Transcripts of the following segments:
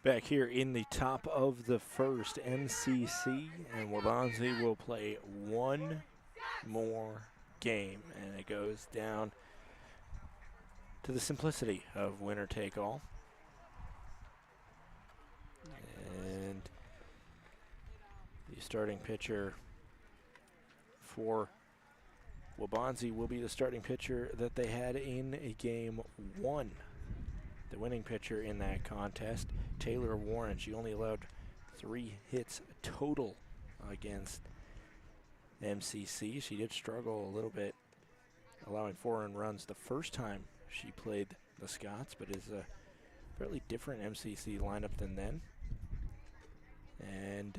Back here in the top of the first, MCC and Waubonsee will play one more game, and it goes down to the simplicity of winner take all. And the starting pitcher for Waubonsee will be the starting pitcher that they had in game one. The winning pitcher in that contest, Taylor Warren. She only allowed 3 hits total against MCC. She did struggle a little bit, allowing 4 earned runs the first time she played the Scots, but is a fairly different MCC lineup than then. And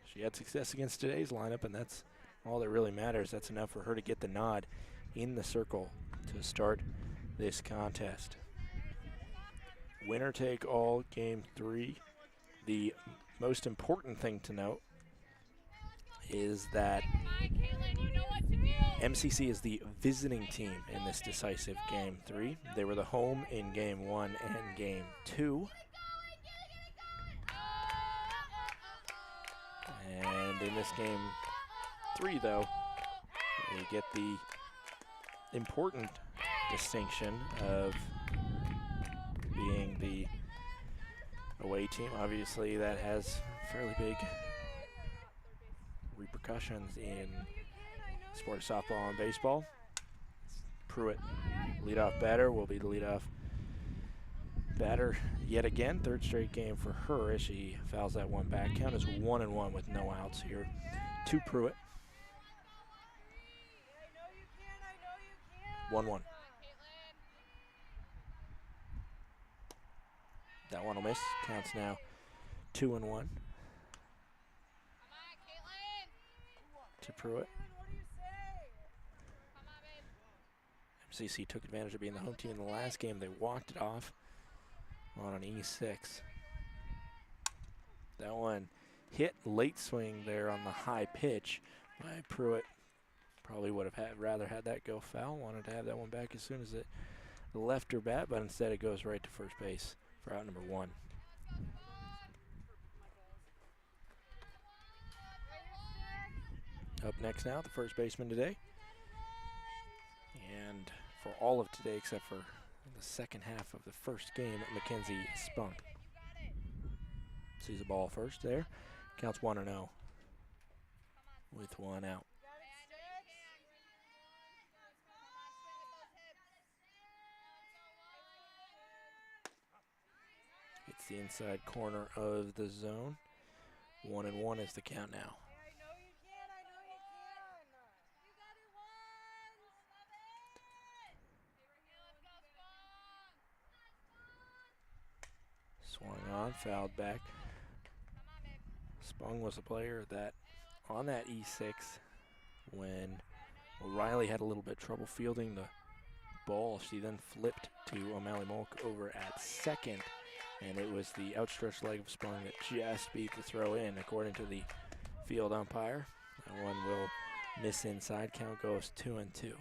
she had success against today's lineup, and that's all that really matters. That's enough for her to get the nod in the circle to start this contest. Winner take all game 3. The most important thing to note is that MCC is the visiting team in this decisive game 3. They were the home in game 1 and game 2. And in this game 3, though, they get the important distinction of being the away team. Obviously, that has fairly big repercussions in sport of softball and baseball. Pruitt, leadoff batter, will be the leadoff batter yet again. 3rd straight game for her as she fouls that one back. Count is 1-1 with no outs here to Pruitt. 1-1. That one will miss. Counts now 2-1 to Pruitt. MCC took advantage of being the home team in the last game. They walked it off on an E6. That one hit late swing there on the high pitch by Pruitt. Probably would have rather had that go foul. Wanted to have that one back as soon as it left her bat, but instead it goes right to first base for out number 1. Up next now, the first baseman today. And for all of today except for the second half of the first game, Mackenzie Spunk. Sees the ball first there. Counts 1-0 with 1 out. It's the inside corner of the zone. 1-1 is the count now. Swung on, fouled back. Spung was a player that on that E6 when O'Reilly had a little bit trouble fielding the ball. She then flipped to O'Malley Molk over at second, and it was the outstretched leg of Spung that just beat the throw in, according to the field umpire. That one will miss inside. Count goes 2-2.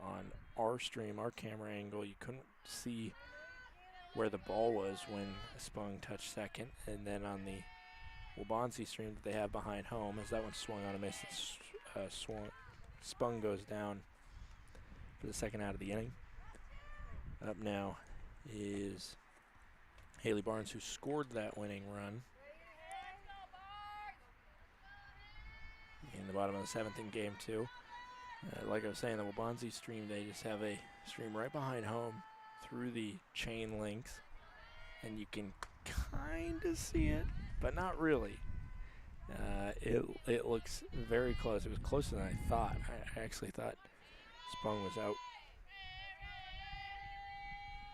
On our stream, our camera angle, you couldn't see where the ball was when Spung touched second, and then on the Waubonsee stream that they have behind home, as that one swung on a miss, Spung goes down for the second out of the inning. Up now is Haley Barnes, who scored that winning run in the bottom of the 7th in game 2. Like I was saying, the Waubonsee stream, they just have a stream right behind home through the chain links, and you can kind of see it, but not really. It looks very close. It was closer than I thought. I actually thought Spung was out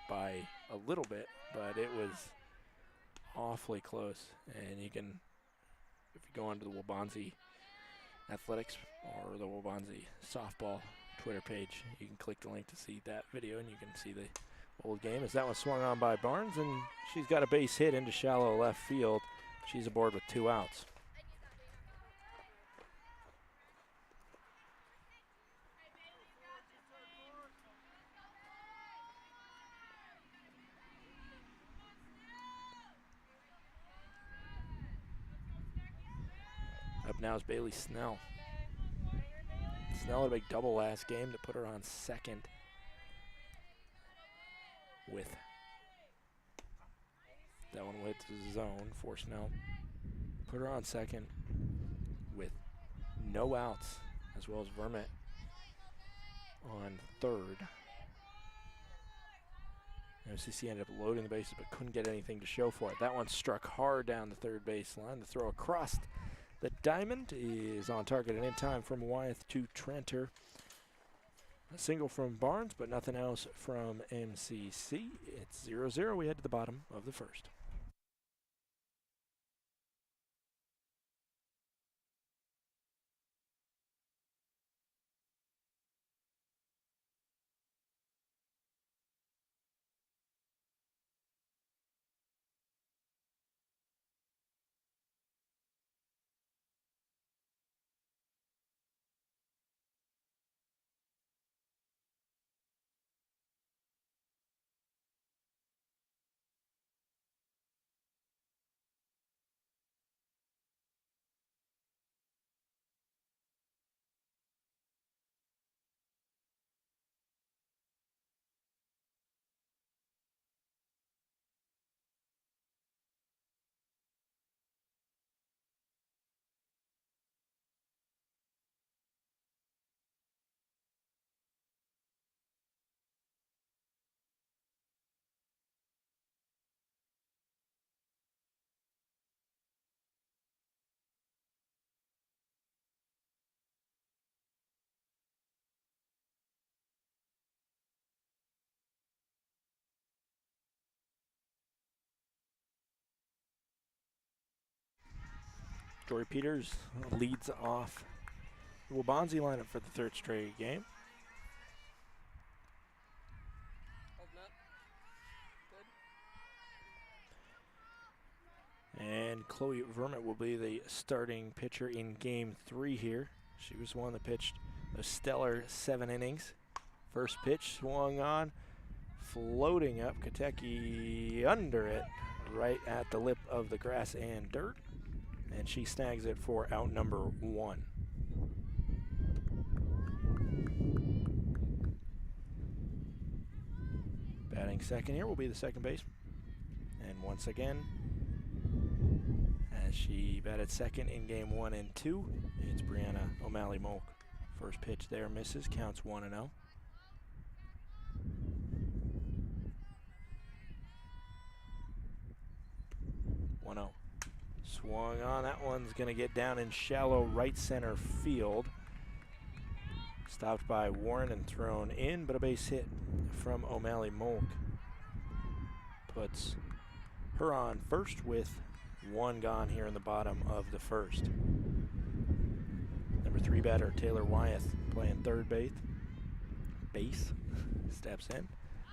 by a little bit, but it was awfully close. And you can, if you go onto the Waubonsee Athletics or the Waubonsee Softball Twitter page, you can click the link to see that video, and you can see the old game as that one swung on by Barnes, and she's got a base hit into shallow left field. She's aboard with 2 outs. Up now is Bailey Snell. Snell had a big double last game to put her on second with that one with zone for Snell. Put her on second with no outs, as well as Vermette on third. MCC ended up loading the bases but couldn't get anything to show for it. That one struck hard down the third base line. The throw across the diamond is on target and in time from Wyeth to Trenter. A single from Barnes, but nothing else from MCC. It's 0-0. We head to the bottom of the first. Jory Peters leads off the Waubonsee lineup for the third straight game. And Chloe Vermette will be the starting pitcher in game 3 here. She was one that pitched a stellar 7 innings. First pitch swung on, floating up, Kateki under it, right at the lip of the grass and dirt. And she snags it for out number 1. Batting second here will be the second baseman. And once again, as she batted second in game 1 and 2, it's Brianna O'Malley-Molk. First pitch there misses, counts 1-0. Swung on, that one's going to get down in shallow right center field. Stopped by Warren and thrown in, but a base hit from O'Malley-Molk puts her on first with 1 gone here in the bottom of the first. Number 3 batter Taylor Wyeth playing third base steps in,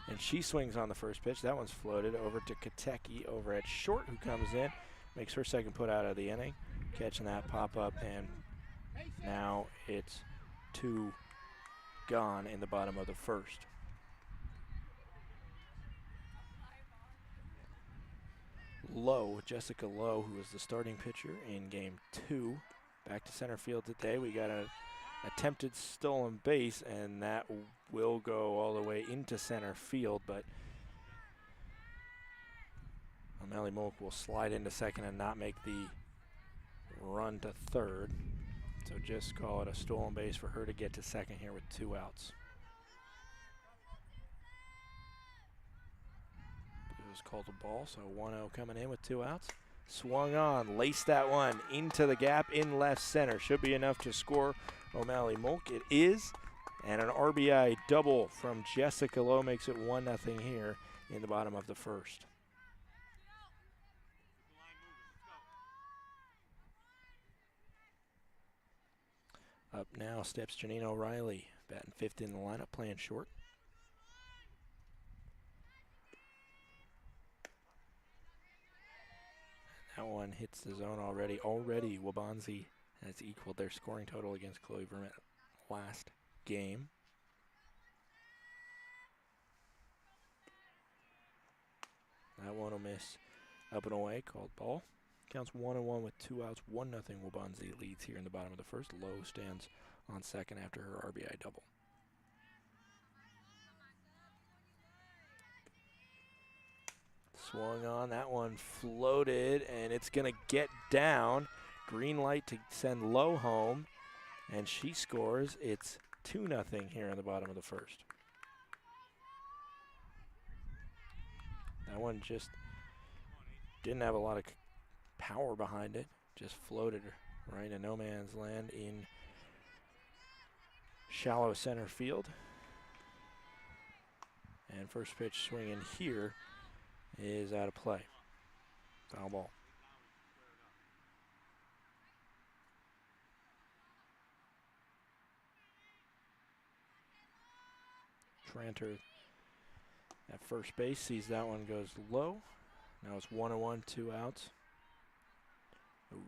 and she swings on the first pitch. That one's floated over to Kateki over at short, who comes in. Makes her second put out of the inning, catching that pop up, and now it's 2 gone in the bottom of the first. Lowe, Jessica Lowe, who was the starting pitcher in game 2, back to center field today. We got an attempted stolen base, and that will go all the way into center field, but O'Malley-Molk will slide into second and not make the run to third. So just call it a stolen base for her to get to second here with 2 outs. It was called a ball, so 1-0 coming in with 2 outs. Swung on, laced that one into the gap in left center. Should be enough to score O'Malley-Molk. It is, and an RBI double from Jessica Lowe makes it 1-0 here in the bottom of the first. Up now steps Janine O'Reilly, batting 5th in the lineup, playing short. That one hits the zone already. Already Waubonsee has equaled their scoring total against Chloe Vermette last game. That one will miss up and away, called ball. Counts 1-1 with 2 outs. 1-0 Waubonsee leads here in the bottom of the first. Lowe stands on second after her RBI double. Swung on, that one floated, and it's going to get down. Green light to send Lowe home, and she scores. It's 2-0 here in the bottom of the first. That one just didn't have a lot of power behind it. Just floated right in no man's land in shallow center field. And first pitch swinging here is out of play. Foul ball. Tranter at first base sees that one goes low. Now it's 1-1, 2 outs.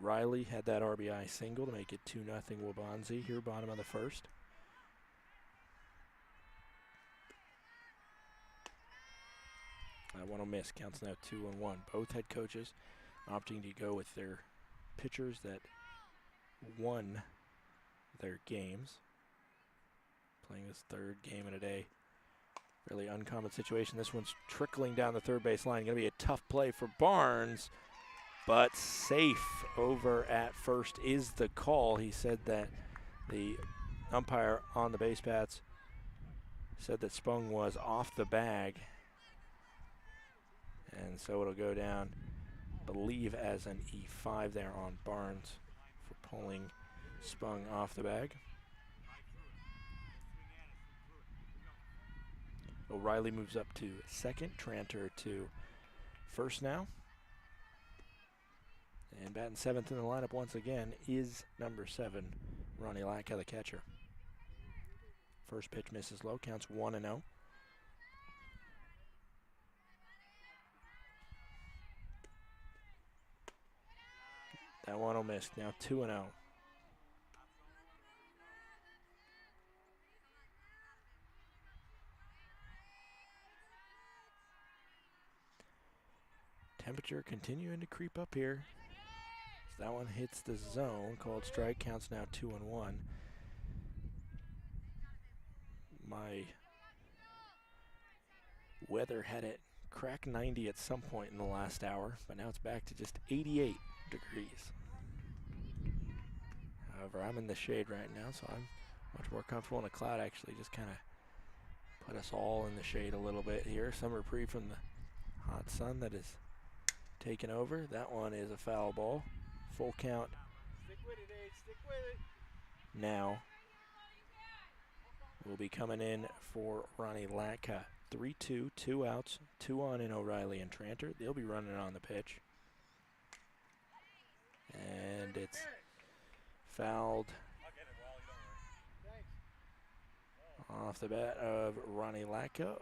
Riley had that RBI single to make it 2-0 Waubonsee here, bottom of the first. That one will miss. Counts now 2-1. Both head coaches opting to go with their pitchers that won their games. Playing this third game in a day. Really uncommon situation. This one's trickling down the third base line. Going to be a tough play for Barnes, but safe over at first is the call. He said that the umpire on the base paths said that Spung was off the bag. And so it'll go down, I believe, as an E5 there on Barnes for pulling Spung off the bag. O'Reilly moves up to second, Tranter to first now. And batting seventh in the lineup once again is number 7, Ronnie Latka, the catcher. First pitch misses low, counts 1-0. That one will miss, now 2-0. Temperature continuing to creep up here. So that one hits the zone, called strike, counts now 2-1. My weather had it crack 90 at some point in the last hour, but now it's back to just 88 degrees. However, I'm in the shade right now, so I'm much more comfortable. And the cloud actually just kind of put us all in the shade a little bit here. Some reprieve from the hot sun that is taken over. That one is a foul ball. Full count. Stick with it, Ade. Stick with it. Now will be coming in for Ronnie Latka. 3-2, 2 outs, 2 on in O'Reilly and Tranter. They'll be running on the pitch. And it's fouled off the bat of Ronnie Latka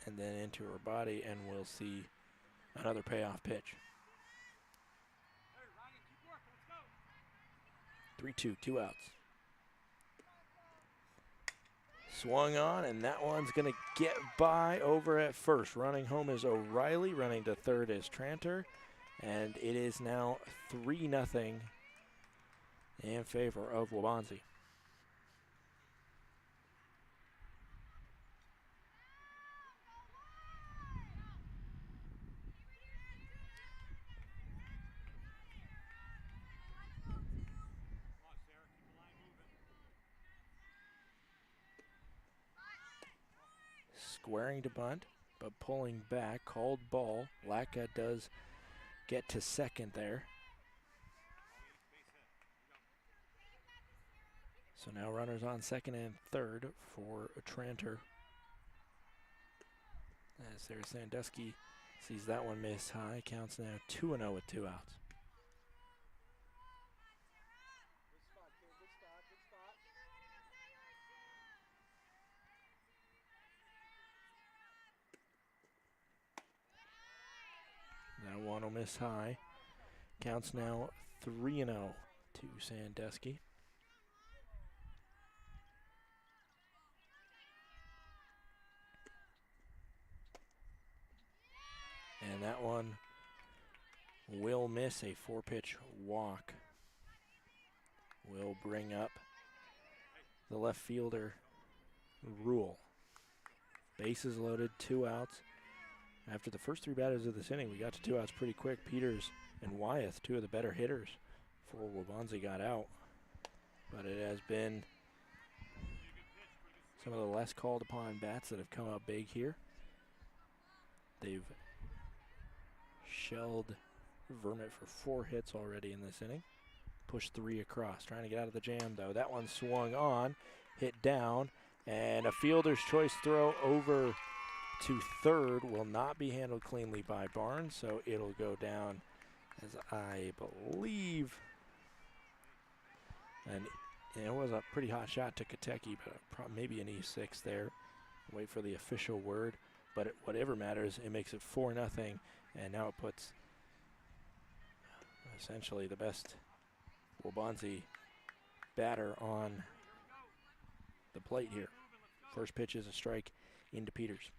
and then into her body, and we'll see another payoff pitch. 3-2, 2 outs. Swung on, and that one's going to get by over at first. Running home is O'Reilly. Running to third is Tranter. And it is now 3-0 in favor of Waubonsee. Squaring to bunt, but pulling back, called ball. Latka does get to second there. So now runners on second and third for Tranter. As there's Sandusky sees that one miss high. Counts now 2-0 with 2 outs. That one will miss high. Counts now 3-0 to Sandusky. And that one will miss a 4-pitch walk. Will bring up the left fielder, Rule. Bases loaded, 2 outs. After the first 3 batters of this inning, we got to 2 outs pretty quick. Peters and Wyeth, 2 of the better hitters for Waubonsee, got out. But it has been some of the less called upon bats that have come out big here. They've shelled Vermette for 4 hits already in this inning. Pushed 3 across, trying to get out of the jam though. That one swung on, hit down, and a fielder's choice throw over to third will not be handled cleanly by Barnes, so it'll go down as I believe. And it was a pretty hot shot to Kateki, but maybe an E6 there. Wait for the official word, but whatever matters, it makes it 4-0, and now it puts essentially the best Waubonsee batter on the plate here. First pitch is a strike into Peters.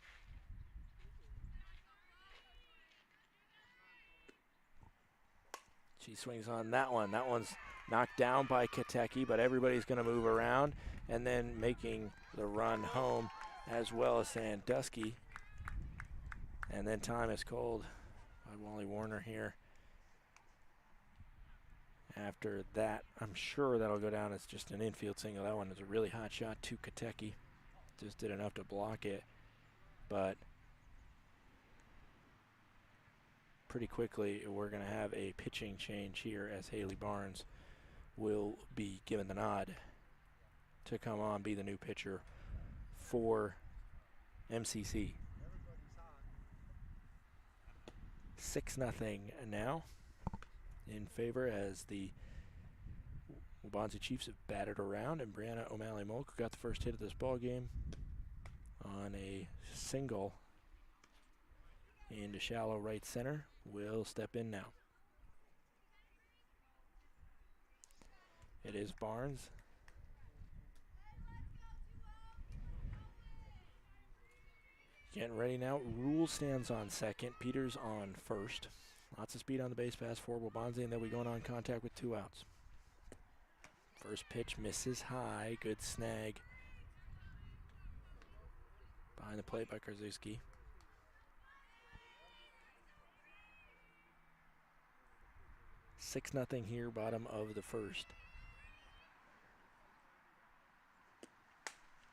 She swings on that one. That one's knocked down by Kateki, but everybody's going to move around, and then making the run home as well as Sandusky. And then time is called by Wally Warner here. After that, I'm sure that'll go down as just an infield single. That one is a really hot shot to Kateki. Just did enough to block it, but pretty quickly we're going to have a pitching change here as Haley Barnes will be given the nod to come on, be the new pitcher for MCC. 6-0 now in favor as the Waubonsee Chiefs have batted around, and Brianna O'Malley-Molk got the first hit of this ball game on a single into shallow right center. Will step in now. It is Barnes. Getting ready now. Rule stands on second. Peters on first. Lots of speed on the base pass for Waubonsee, and they'll be going on contact with 2 outs. First pitch misses high. Good snag behind the plate by Krzyzewski. Six nothing here, bottom of the first.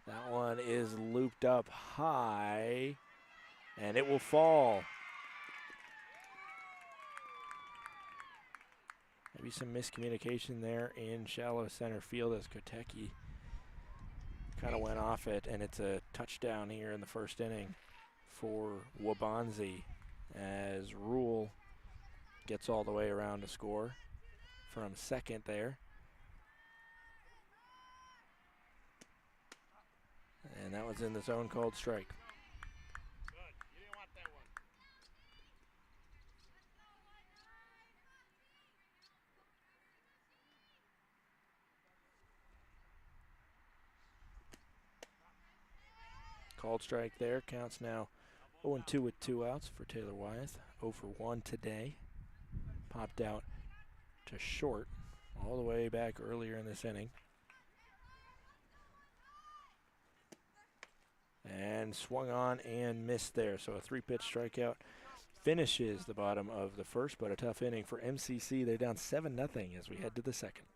That one is looped up high, and it will fall. Maybe some miscommunication there in shallow center field as Kotecki kind of went off it, and it's a touchdown here in the first inning for Waubonsee as Rule gets all the way around to score from second there. And that was in the zone called strike. Good. You didn't want that one. Called strike there. Counts now 0-2 with 2 outs for Taylor Wyeth. 0 for 1 today. Popped out to short all the way back earlier in this inning. And swung on and missed there. So a 3-pitch strikeout finishes the bottom of the first, but a tough inning for MCC. They're down 7-0 as we head to the second.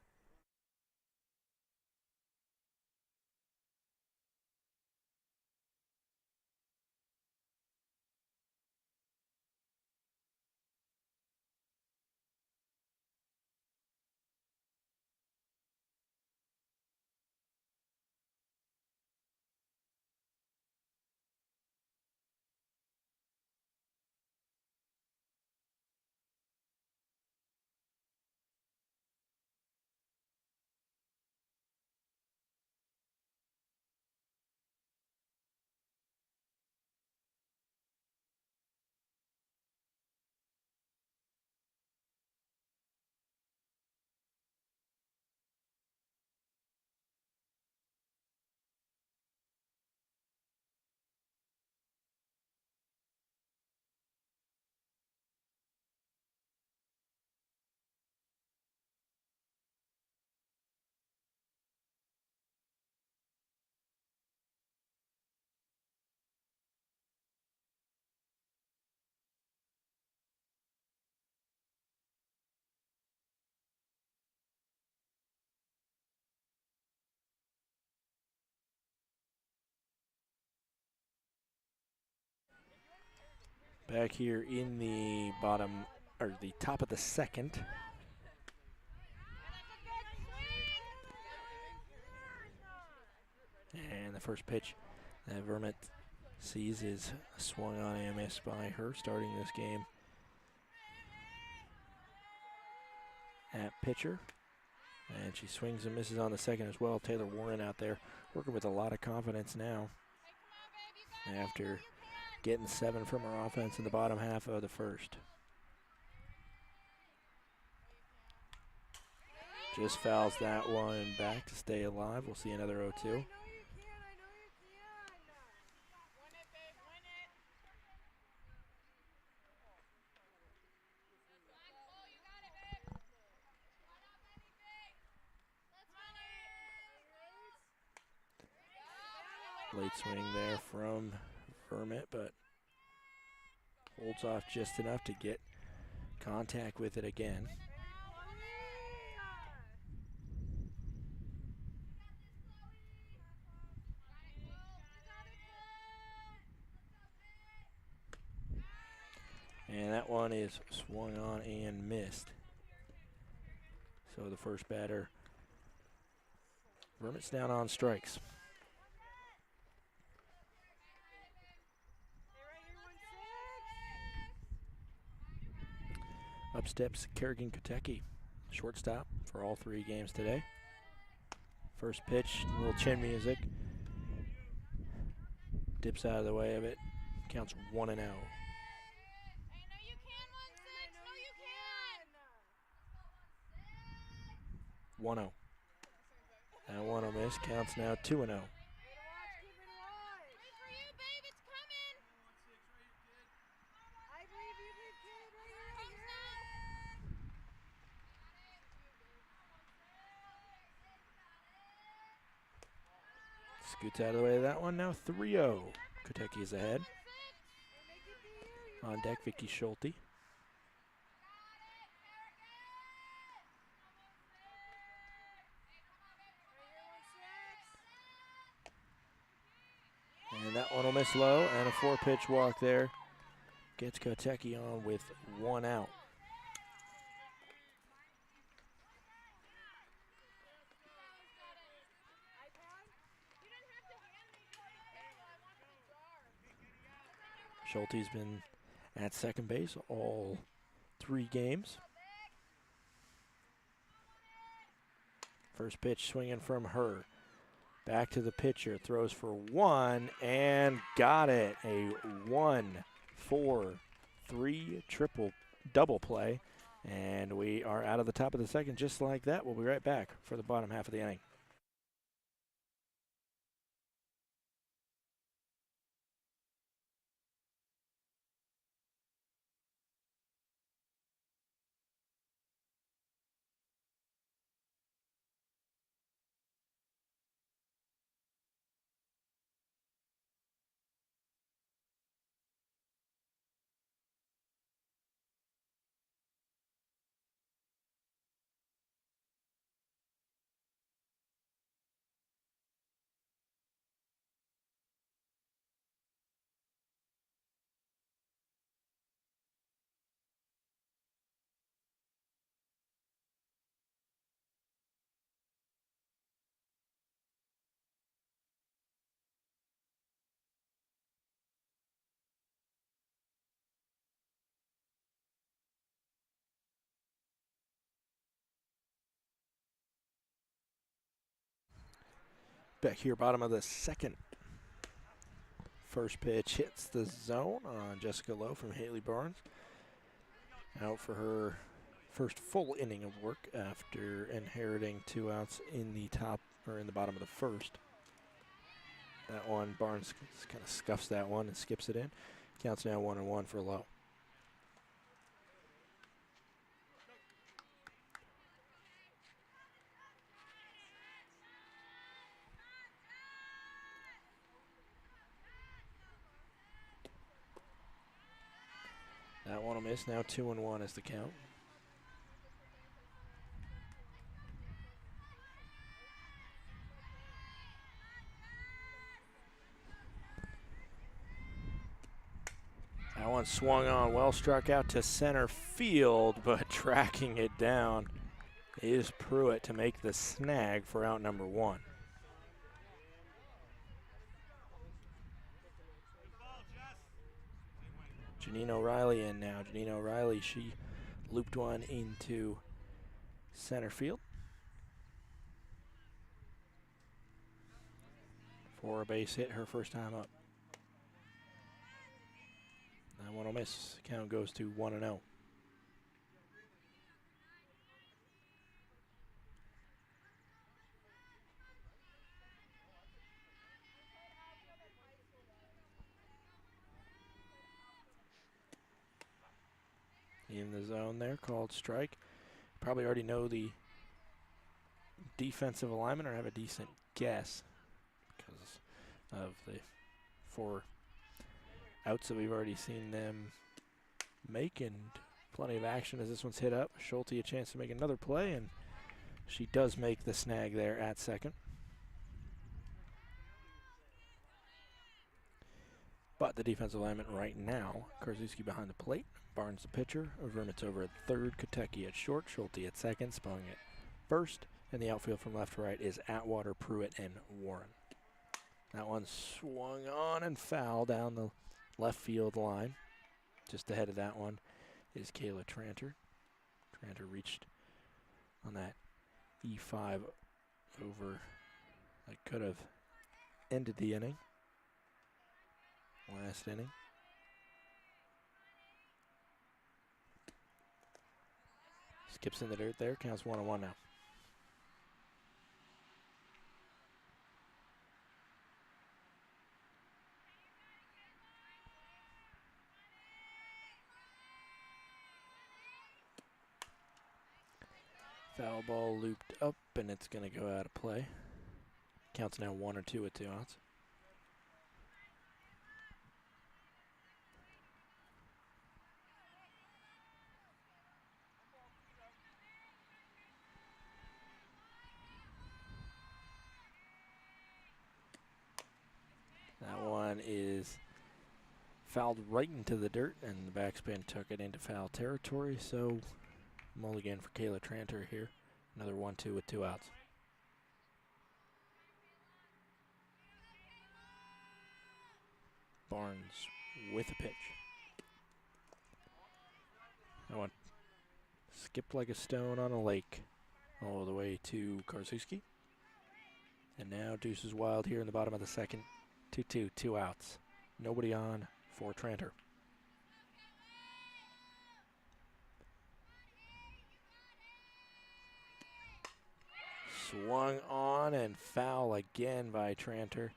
Back here in the bottom, or the top of the second. And the first pitch that Vermont sees is swung on and missed by her, starting this game at pitcher. And she swings and misses on the second as well. Taylor Warren out there working with a lot of confidence now after getting 7 from her offense in the bottom half of the first. Just fouls that one back to stay alive. We'll see another 0-2. Late swing there from Vermont, but holds off just enough to get contact with it again. And that one is swung on and missed. So the first batter, Vermont's down on strikes. Up steps Kerrigan Kotecki, shortstop for all 3 games today. First pitch, a little chin music. Dips out of the way of it. Counts 1-0. 1-0. That 1-0 miss. Counts now 2-0. Scoots out of the way of that one. Now 3-0. Kotecki is ahead. On deck, Vicky Schulte. And that one will miss low, and a 4-pitch walk there. Gets Kotecki on with 1 out. Schulte's been at second base all 3 games. First pitch swinging from her. Back to the pitcher, throws for 1 and got it. A 1-4-3 triple double play. And we are out of the top of the second just like that. We'll be right back for the bottom half of the inning. Back here, bottom of the second. First pitch hits the zone on Jessica Lowe from Haley Barnes. Out for her first full inning of work after inheriting 2 outs in the top, or in the bottom of the first. That one, Barnes kind of scuffs that one and skips it in. Counts now 1-1 for Lowe. That one will miss. Now 2-1 is the count. That one one swung on, well struck out to center field, but tracking it down is Pruitt to make the snag for out number 1. Janine O'Reilly in now. Janine O'Reilly, she looped one into center field for a base hit, her first time up. That one will miss. Count goes to 1-0. In the zone there, called strike. Probably already know the defensive alignment or have a decent guess because of the 4 outs that we've already seen them make, and plenty of action as this one's hit up. Schulte a chance to make another play, and she does make the snag there at second. But the defensive alignment right now, Karszewski behind the plate, Barnes the pitcher, Vermitz over at third, Kotecki at short, Schulte at second, Spung at first, and the outfield from left to right is Atwater, Pruitt, and Warren. That one swung on and foul down the left field line. Just ahead of that one is Kayla Tranter. Tranter reached on that E5 over that could have ended the inning. Last inning. Skips in the dirt there, counts 1-1 now. Foul ball looped up, and it's going to go out of play. Counts now 1-2 with 2 outs. That one is fouled right into the dirt, and the backspin took it into foul territory, so mulligan for Kayla Tranter here. Another 1-2 with 2 outs. Barnes with a pitch. That one skipped like a stone on a lake all the way to Karszewski. And now Deuces Wild here in the bottom of the second. 2-2, 2 outs. Nobody on for Tranter. Swung on and foul again by Tranter.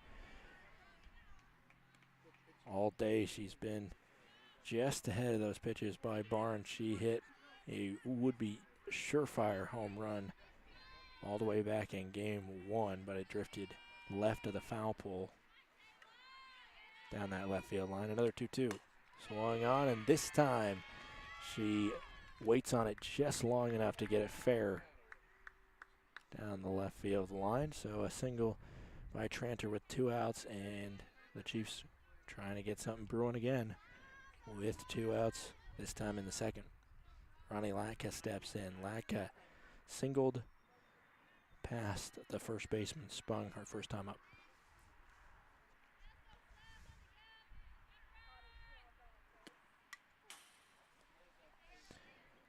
All day she's been just ahead of those pitches by Barnes. She hit a would-be surefire home run all the way back in game 1, but it drifted left of the foul pole down that left field line. Another 2-2. Swung on, and this time she waits on it just long enough to get it fair down the left field line. So a single by Tranter with 2 outs, and the Chiefs trying to get something brewing again with 2 outs, this time in the second. Ronnie Latka steps in. Latka singled past the first baseman, Spung, her first time up.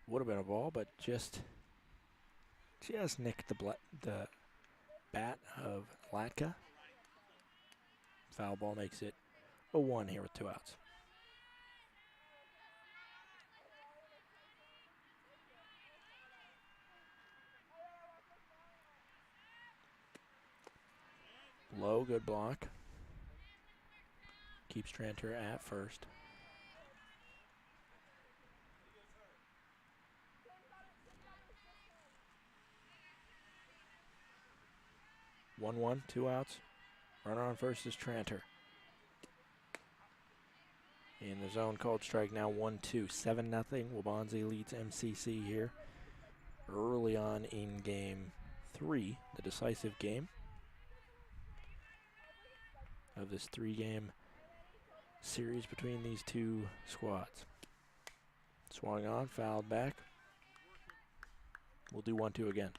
Would have been a ball, but just nicked the bat of Latka. Foul ball makes it a 1 here with 2 outs. Low, good block. Keeps Tranter at first. One, 2 outs. Runner on first is Tranter. In the zone, called strike now 1-2, 7-0. Waubonsee leads MCC here early on in game 3, the decisive game of this 3-game series between these two squads. Swung on, fouled back. We'll do 1-2 again.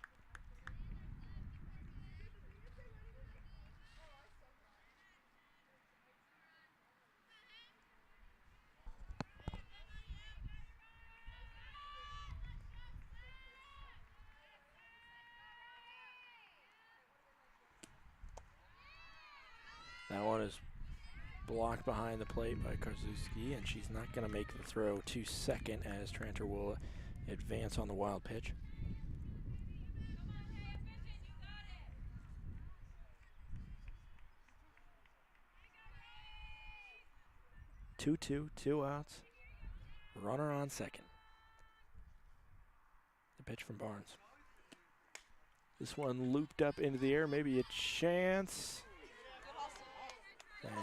That one is blocked behind the plate by Karzuski, and she's not going to make the throw to second as Tranter will advance on the wild pitch. Two, 2 outs. Runner on second. The pitch from Barnes. This one looped up into the air, maybe a chance.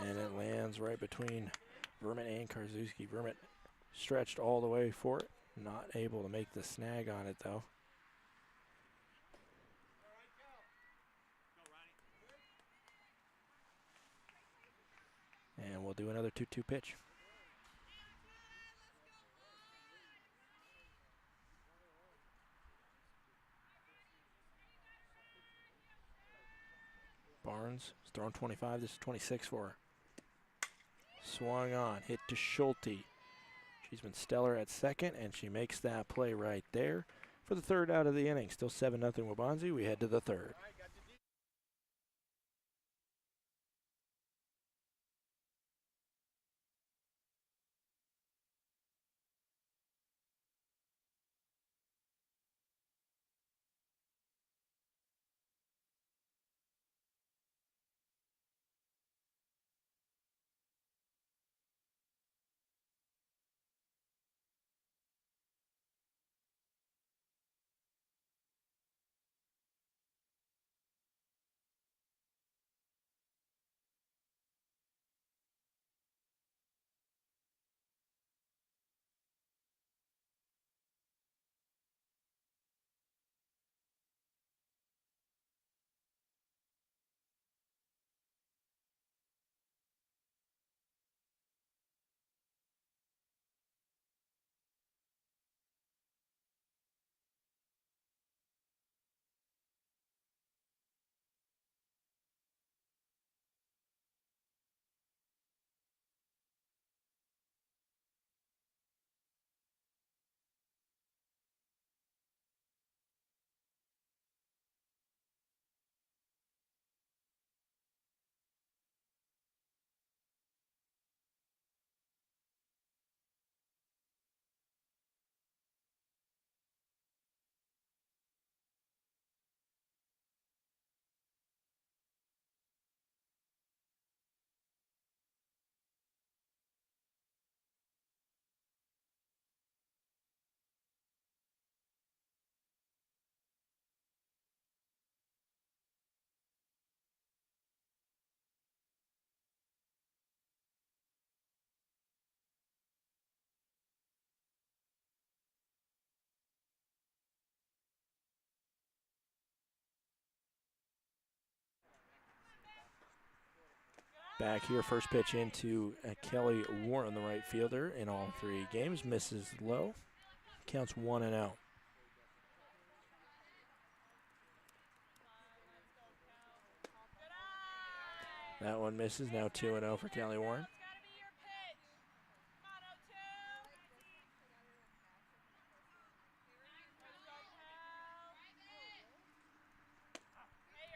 And it lands right between Vermont and Karzuski. Vermont stretched all the way for it. Not able to make the snag on it, though. And we'll do another 2-2 pitch. Barnes is throwing 25. This is 26 for her. Swung on, hit to Schulte. She's been stellar at second, and she makes that play right there for the third out of the inning. Still 7-0 Waubonsee. We head to the third. Back here, first pitch into Kelly Warren, the right fielder, in all 3 games. Misses low. Counts 1-0. That one misses. Now 2-0 for Kelly Warren.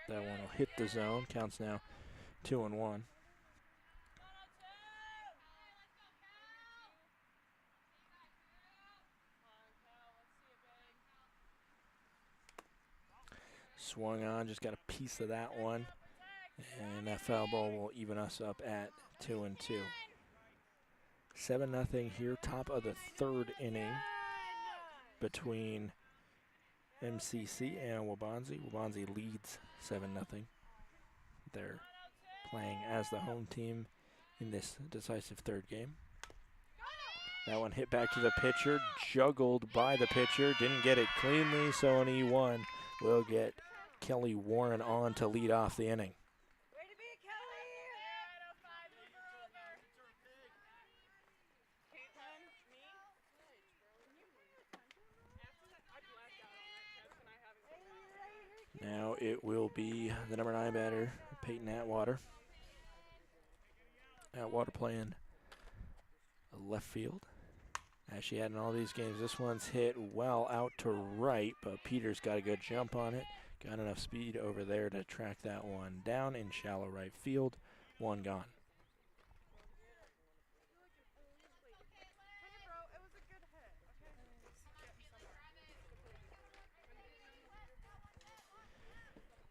That one will hit the zone. Counts now 2-1. Swung on, just got a piece of that one. And that foul ball will even us up at 2-2. 7-0 here, top of the third inning between MCC and Waubonsee. Waubonsee leads 7-0. They're playing as the home team in this decisive third game. That one hit back to the pitcher, juggled by the pitcher, didn't get it cleanly, so an E1 will get Kelly Warren on to lead off the inning. Now it will be the number 9 batter, Peyton Atwater. Atwater playing left field. As she had in all these games, this one's hit well out to right, but Peters got a good jump on it. Got enough speed over there to track that one down in shallow right field. One gone.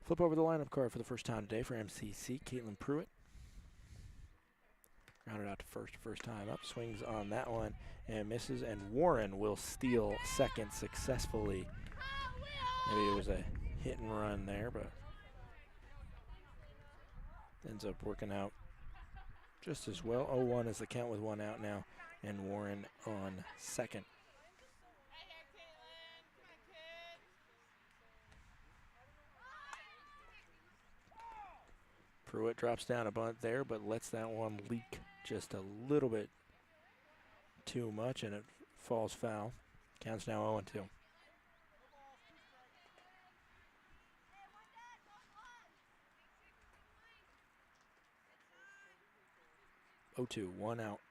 Flip over the lineup card for the first time today for MCC. Caitlin Pruitt. Grounded out to first time up. Swings on that one and misses. And Warren will steal second successfully. Maybe it was a hit and run there, but ends up working out just as well. 0-1 is the count with one out now. And Warren on second. Pruitt drops down a bunt there, but lets that one leak just a little bit too much, and it falls foul. Counts now 0-2. 0-2, one out.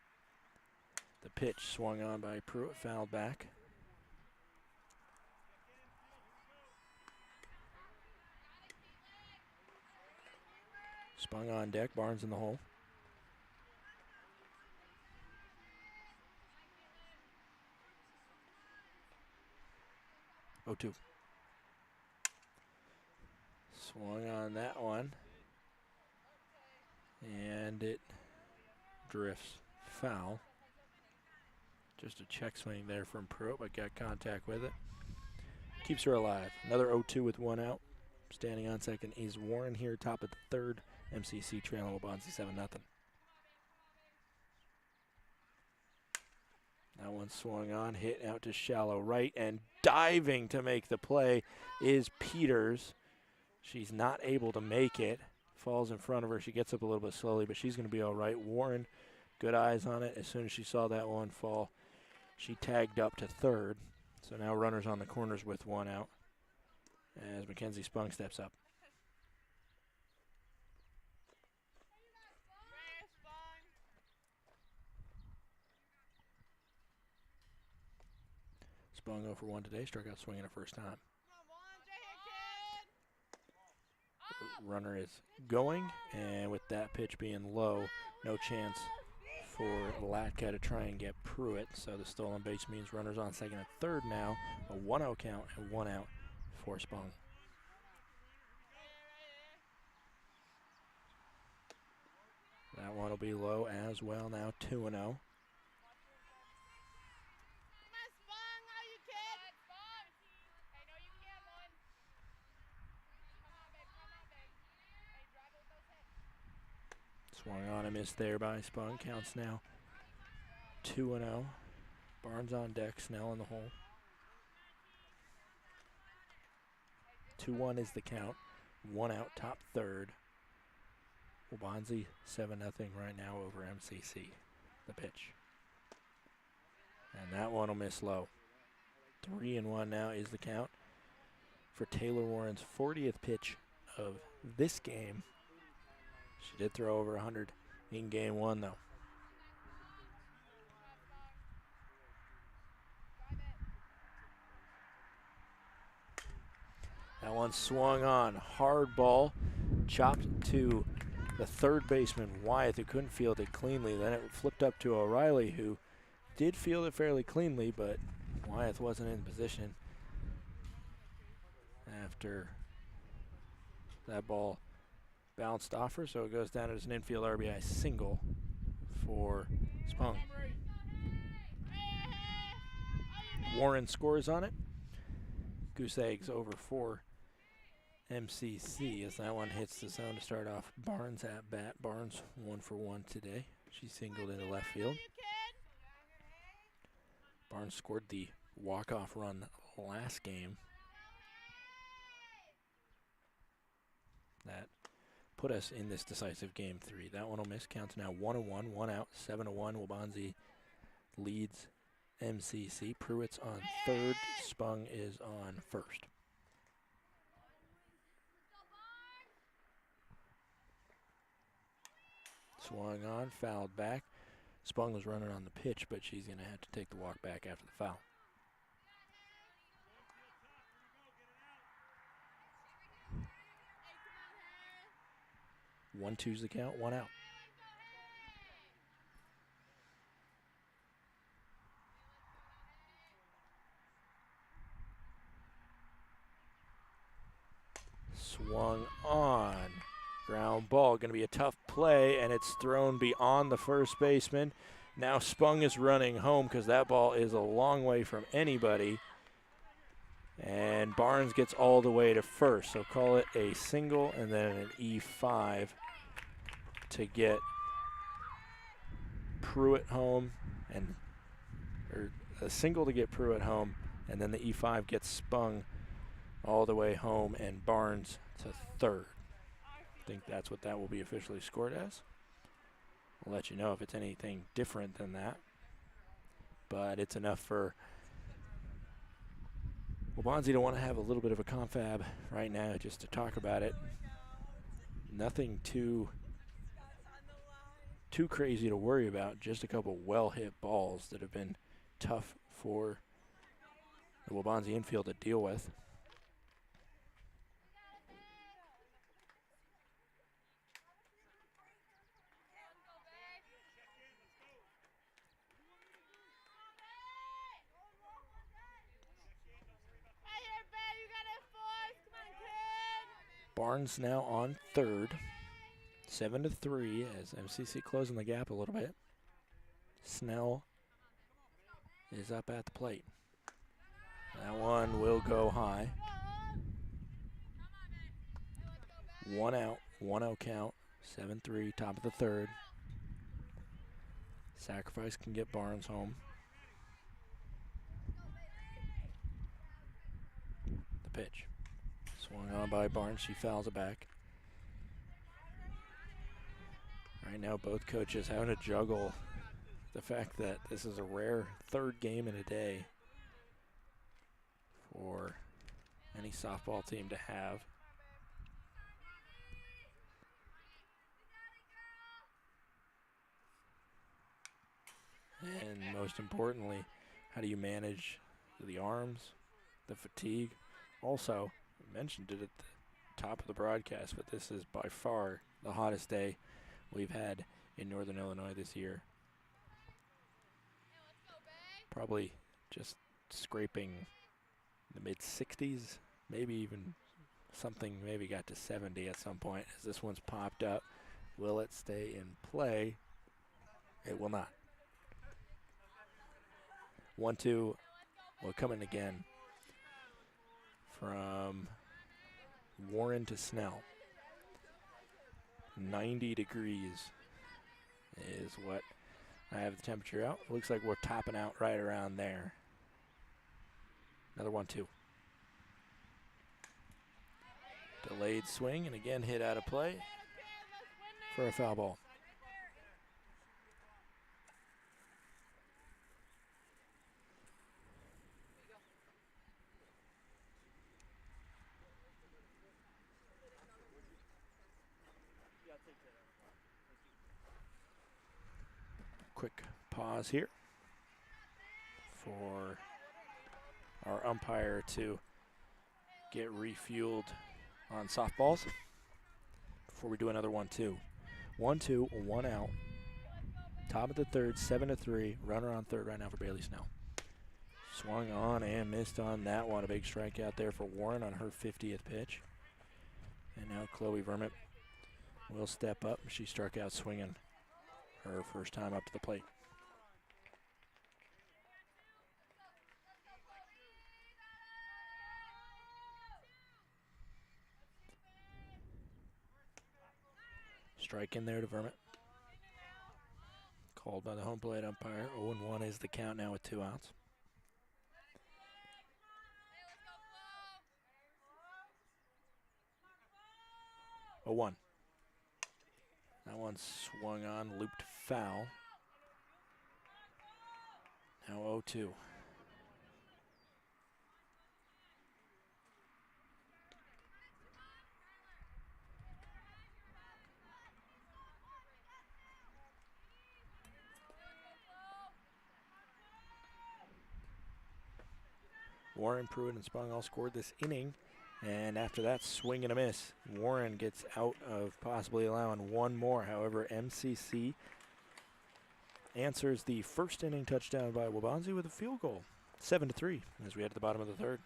The pitch swung on by Pruitt, fouled back. Spun on deck, Barnes in the hole. Oh, 2. Swung on that one. And it drifts foul. Just a check swing there from Pruitt, but got contact with it. Keeps her alive. Another 0-2 with one out. Standing on second is Warren here, top of the third. MCC trailing Waubonsee 7-0. That one swung on, hit out to shallow right, and diving to make the play is Peters. She's not able to make it. Falls in front of her. She gets up a little bit slowly, but she's going to be all right. Warren, good eyes on it. As soon as she saw that one fall, she tagged up to third. So now runners on the corners with one out as Mackenzie Spung steps up. Spung 0 for 1 today, struck out swinging her first time. Runner is going, and with that pitch being low, no chance for Latka to try and get Pruitt. So the stolen base means runners on second and third now. A 1-0 count and one out for Spung. That one will be low as well now, 2-0. Swung on a miss there by Spung. Counts now 2-0. Barnes on deck, Snell in the hole. 2-1 is the count. One out, top third. Waubonsee 7-0 right now over MCC. The pitch. And that one will miss low. 3-1 now is the count for Taylor Warren's 40th pitch of this game. She did throw over 100 in game one, though. That one swung on. Hard ball. Chopped to the third baseman, Wyeth, who couldn't field it cleanly. Then it flipped up to O'Reilly, who did field it fairly cleanly, but Wyeth wasn't in position after that ball bounced off her, so it goes down as an infield RBI single for Spung. Warren scores on it. Goose eggs over for MCC as that one hits the zone to start off. Barnes at bat. Barnes 1 for 1 today. She singled into left field. Barnes scored the walk-off run last game. That put us in this decisive game 3. That one will miss. Counts now 1-1, one out, 7-1. Waubonsee leads MCC. Pruitt's on third. Spung is on first. Swung on, fouled back. Spung was running on the pitch, but she's going to have to take the walk back after the foul. 1-2's the count, 1 out. Swung on. Ground ball, going to be a tough play, and it's thrown beyond the first baseman. Now Spung is running home because that ball is a long way from anybody. And Barnes gets all the way to first, so call it a single and then an E5 to get Pruitt home, or a single to get Pruitt home, and then the E5 gets Spung all the way home and Barnes to third. I think that's what that will be officially scored as. I'll let you know if it's anything different than that. But it's enough for Waubonsee to want to have a little bit of a confab right now just to talk about it. Nothing too crazy to worry about, just a couple well-hit balls that have been tough for the Waubonsee infield to deal with. Barnes now on third, 7-3 as MCC closing the gap a little bit. Snell is up at the plate. That one will go high. 1 out, 1-0 count, 7-3, top of the third. Sacrifice can get Barnes home. The pitch. Swung on by Barnes, she fouls it back. Right now both coaches having to juggle the fact that this is a rare third game in a day for any softball team to have. And most importantly, how do you manage the arms, the fatigue? Also, I mentioned it at the top of the broadcast, but this is by far the hottest day we've had in Northern Illinois this year. Probably just scraping the mid-60s, maybe even something maybe got to 70 at some point as this one's popped up. Will it stay in play? It will not. 1-2 will come in again from Warren to Snell. 90 degrees is what I have the temperature out. Looks like we're topping out right around there. Another 1-2. Delayed swing, and again hit out of play for a foul ball. Quick pause here for our umpire to get refueled on softballs before we do another 1-2. 1-2, 1 out. Top of the third, 7-3. Runner on third right now for Bailey Snell. Swung on and missed on that one. A big strikeout there for Warren on her 50th pitch. And now Chloe Vermont will step up. She struck out swinging her first time up to the plate. Strike in there to Vermont. Called by the home plate umpire. 0-1 is the count now with 2 outs. Oh, 1. That one swung on, looped foul. Now 0-2. Warren, Pruitt, and Spung all scored this inning. And after that, swing and a miss. Warren gets out of possibly allowing one more. However, MCC answers the first inning touchdown by Waubonsee with a field goal. 7-3 as we head to the bottom of the third.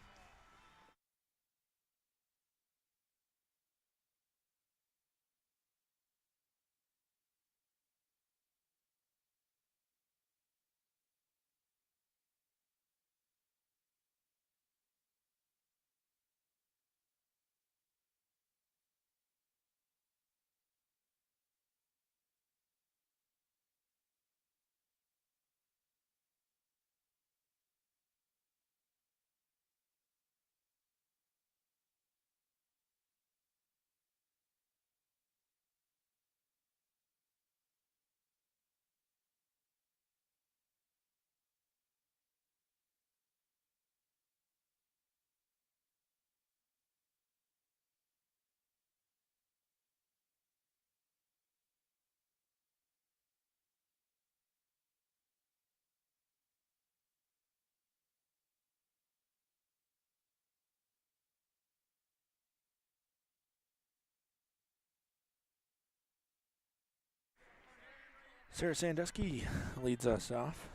Sarah Sandusky leads us off.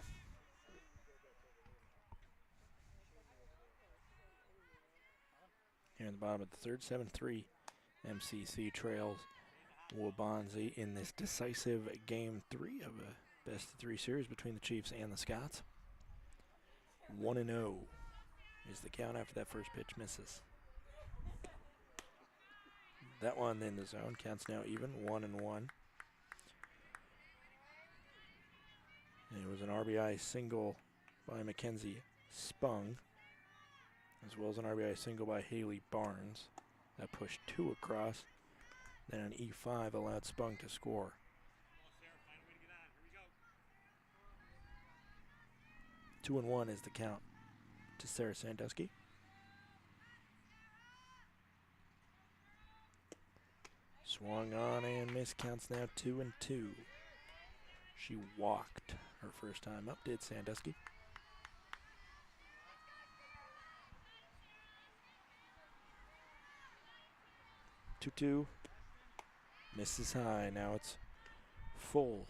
Here in the bottom of the third, 7-3. MCC trails Waubonsee in this decisive game 3 of a best-of-3 series between the Chiefs and the Scots. 1-0 is the count after that first pitch misses. That one in the zone, counts now even, 1-1. And it was an RBI single by Mackenzie Spung, as well as an RBI single by Haley Barnes. That pushed 2 across. Then an E5 allowed Spung to score. 2-1 is the count to Sarah Sandusky. Swung on and missed, counts now 2-2. She walked her first time up, did Sandusky. Two, misses high. Now it's full.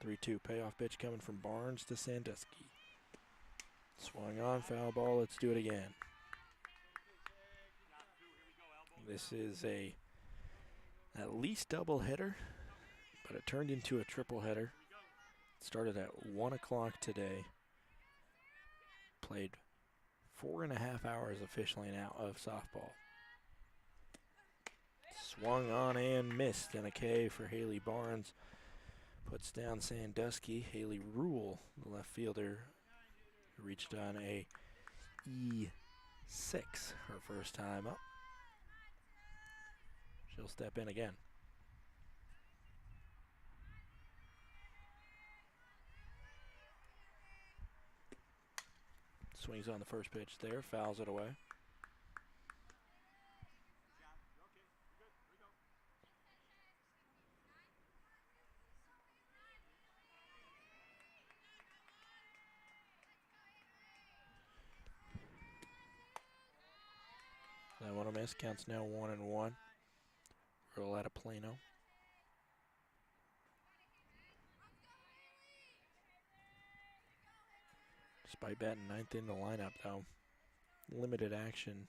Three-two payoff pitch coming from Barnes to Sandusky. Swung on, foul ball. Let's do it again. This is a at least double header, but it turned into a triple header. Started at 1 o'clock today. Played 4.5 hours officially now of softball. Swung on and missed, and a K for Haley Barnes. Puts down Sandusky. Haley Rule, the left fielder, reached on a E6 her first time up. She'll step in again. Swings on the first pitch there, fouls it away. That one a miss, counts now 1-1. Roll out of Plano. Despite batting 9th in the lineup, though, limited action.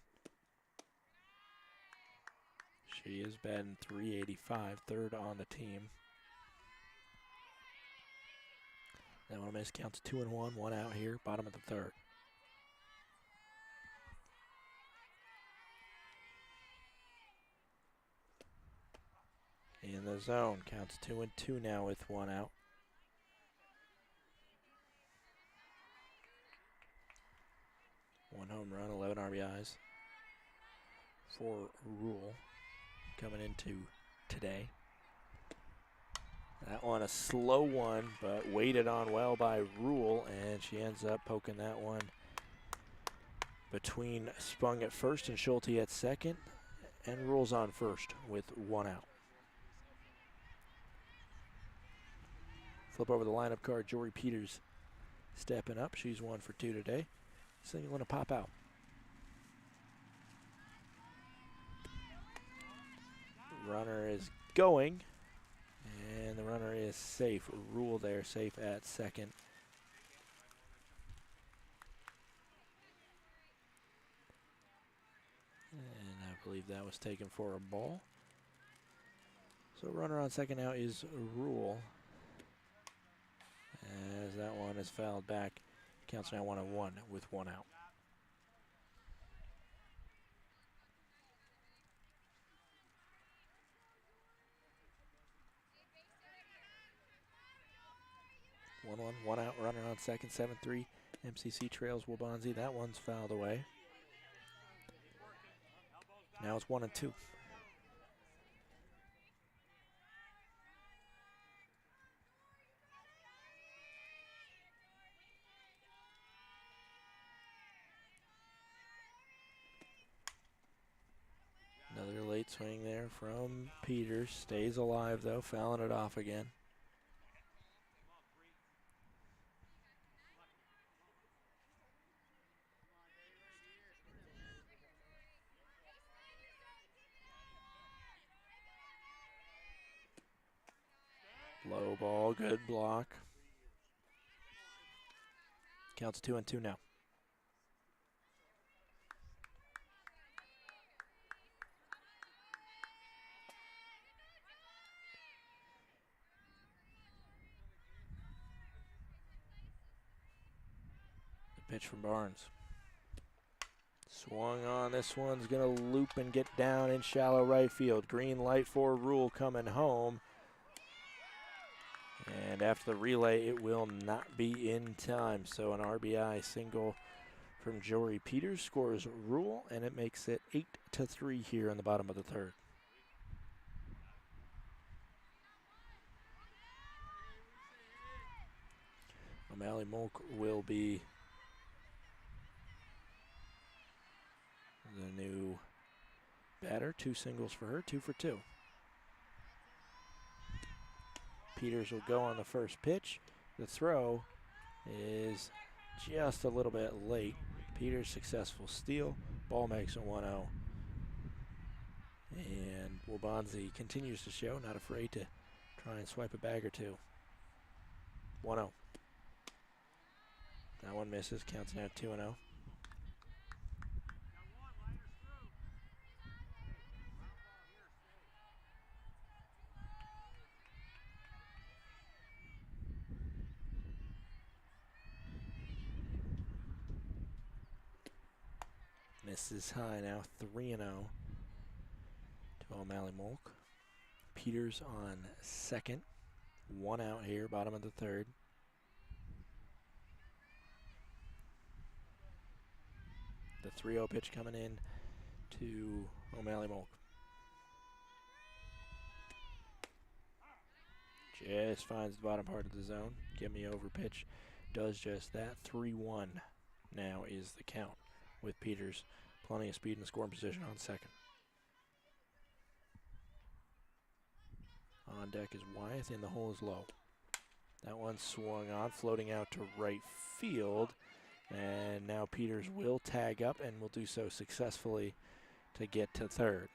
She is batting .385, third on the team. That one a miss, counts 2-1, 1 out here, bottom of the third. In the zone, counts 2-2 now with 1 out. One home run, 11 RBIs for Rule coming into today. That one a slow one, but waited on well by Rule, and she ends up poking that one between Spung at first and Schulte at second, and Rule's on first with 1 out. Flip over the lineup card. Jory Peters stepping up. She's 1 for 2 today. Single and a pop out. Runner is going, and the runner is safe. Rule there, safe at second. And I believe that was taken for a ball. So runner on second now is Rule. As that one is fouled back. Counts now 1-1 with 1 out. One out, runner on second, 7-3. MCC trails Waubonsee. That one's fouled away. Now it's 1-2. Another late swing there from Peters. Stays alive though, fouling it off again. Low ball, good block. Counts 2-2 now. The pitch from Barnes. Swung on, this one's gonna loop and get down in shallow right field. Green light for Rule coming home. And after the relay, it will not be in time. So an RBI single from Jory Peters scores Rule, and it makes it 8-3 here in the bottom of the third. O'Malley Molk will be the new batter. 2 singles for her, 2 for 2. Peters will go on the first pitch. The throw is just a little bit late. Peters successful steal. Ball makes it 1-0. And Waubonsee continues to show, not afraid to try and swipe a bag or two. 1-0. That one misses, counts now 2-0. Misses high now, 3-0 to O'Malley Molk. Peters on second. 1 out here, bottom of the third. The 3-0 pitch coming in to O'Malley Molk. Just finds the bottom part of the zone. Get me over pitch. Does just that. 3-1 now is the count with Peters. Plenty of speed and scoring position on second. On deck is Wyeth, and the hole is low. That one swung on, floating out to right field. And now Peters will tag up and will do so successfully to get to third.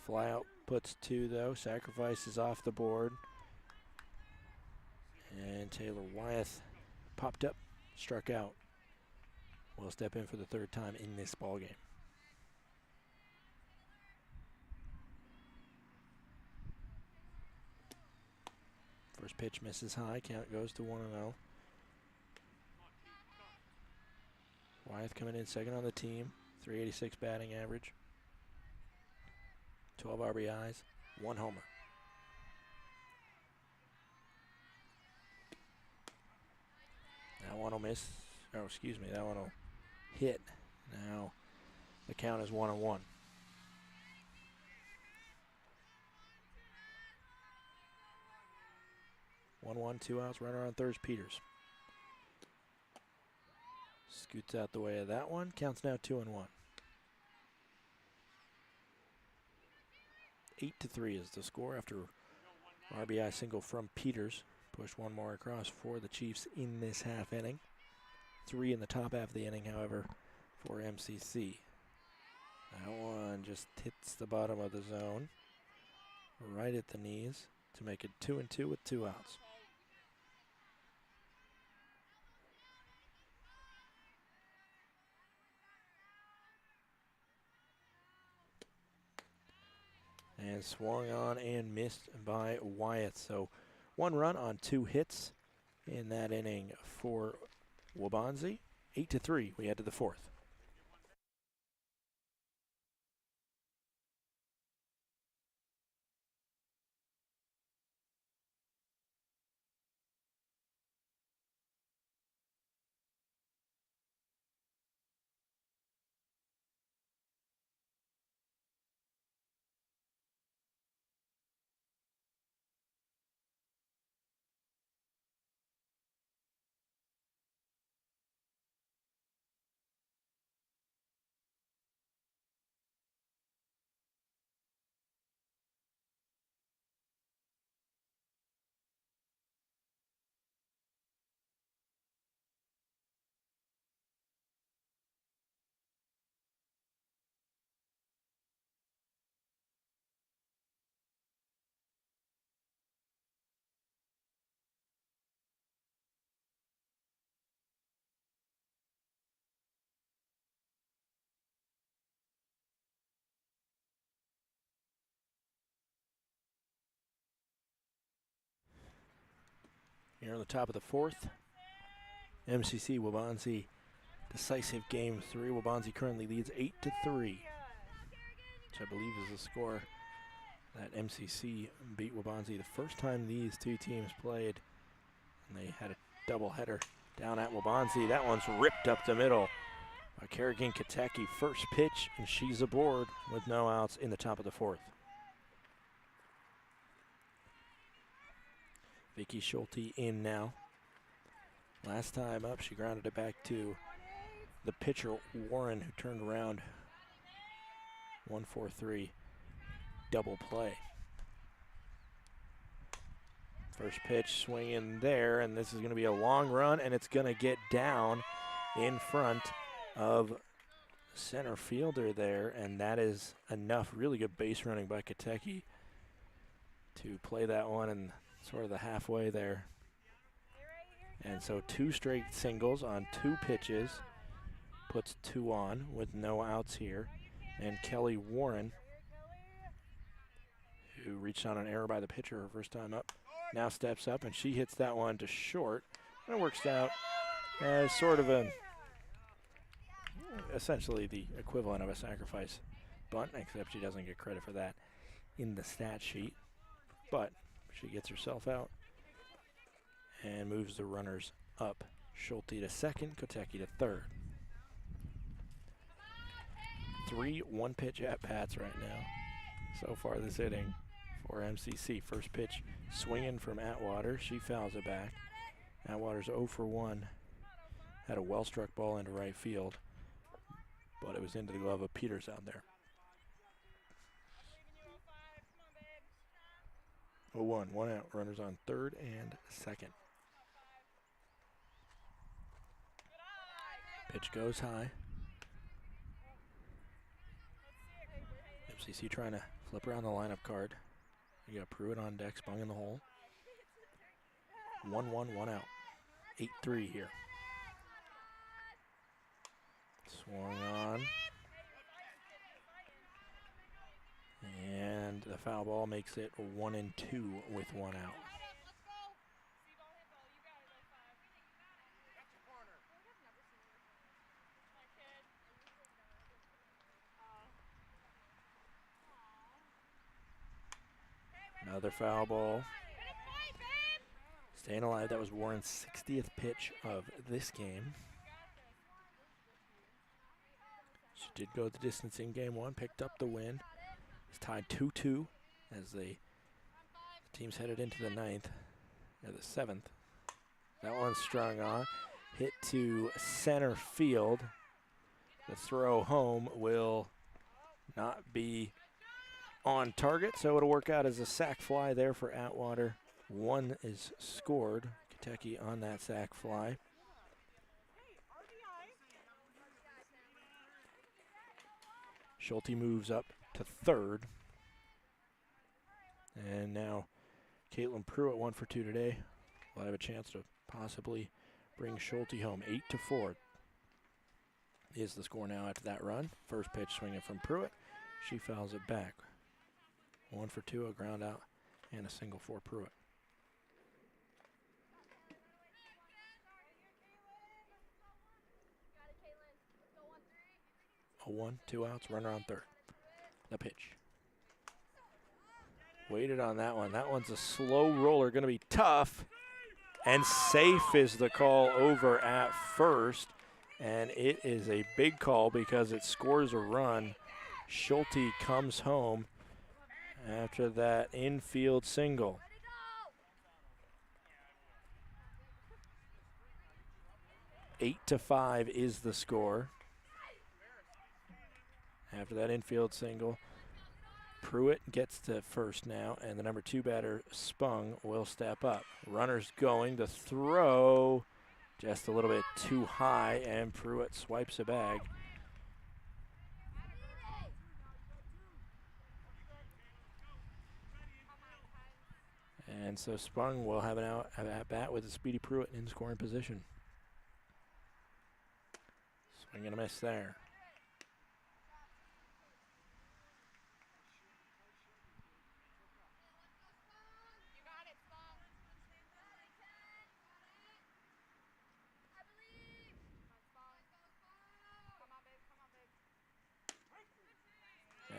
Fly out puts 2 though. Sacrifice is off the board. And Taylor Wyeth popped up, struck out. Will step in for the 3rd time in this ball game. First pitch misses high. Count goes to 1-0. Wyeth coming in second on the team. 386 batting average. 12 RBIs. 1 homer. That one will miss. Oh, excuse me. That one will hit. Now the count is 1-1. One, 2 outs, runner on third, Peters. Scoots out the way of that one. Counts now 2-1. 8-3 is the score after RBI single from Peters. Push one more across for the Chiefs in this half inning. 3 in the top half of the inning, however, for MCC. That one just hits the bottom of the zone, right at the knees, to make it 2-2 with 2 outs. And swung on and missed by Wyatt. So 1 run on 2 hits in that inning for Waubonsee. 8-3, we head to the 4th. Here on the top of the 4th, MCC Waubonsee decisive game 3. Waubonsee currently leads 8-3, which I believe is the score that MCC beat Waubonsee the first time these 2 teams played. And they had a doubleheader down at Waubonsee. That one's ripped up the middle by Kerrigan Kateki. First pitch, and she's aboard with no outs in the top of the 4th. Vicky Schulte in now. Last time up, she grounded it back to the pitcher, Warren, who turned around. 1-4-3 double play. First pitch swinging there, and this is going to be a long run, and it's going to get down in front of center fielder there, and that is enough. Really good base running by Kateki to play that one and sort of the halfway there. And so 2 straight singles on 2 pitches puts 2 on with no outs here. And Kelly Warren, who reached on an error by the pitcher her first time up, now steps up, and she hits that one to short. And it works out as sort of essentially the equivalent of a sacrifice bunt, except she doesn't get credit for that in the stat sheet. But she gets herself out and moves the runners up. Schulte to second, Kateki to third. 3 one-pitch at-bats right now so far this inning for MCC. First pitch swinging from Atwater. She fouls it back. Atwater's 0 for 1. Had a well-struck ball into right field, but it was into the glove of Peters out there. 0-1, 1 out. Runners on third and second. Pitch goes high. MCC trying to flip around the lineup card. You got Pruitt on deck, Spung in the hole. 1-1, 1 out. 8-3 here. Swung on. And the foul ball makes it 1-2 with 1 out. Another foul ball. Staying alive. That was Warren's 60th pitch of this game. She did go the distance in game 1, picked up the win. It's tied 2-2 as the team's headed into the 9th, or the 7th. That one's strung on. Hit to center field. The throw home will not be on target, so it'll work out as a sac fly there for Atwater. 1 is scored. Kentucky on that sac fly. Schulte moves up to third. And now Caitlin Pruitt 1 for 2 today. Will have a chance to possibly bring Schulte home. 8-4 is the score now after that run. First pitch swinging from Pruitt. She fouls it back. 1 for 2, a ground out, and a single for Pruitt. A 1, 2 outs, runner on third. The pitch. Waited on that one. That one's a slow roller, going to be tough. And safe is the call over at first. And it is a big call because it scores a run. Schulte comes home after that infield single. Eight to 5 is the score. After that infield single, Pruitt gets to first now, and the number 2 batter, Spung, will step up. Runner's going to throw just a little bit too high, and Pruitt swipes a bag. And so Spung will have an at bat with a Speedy Pruitt in scoring position. Swing and a miss there.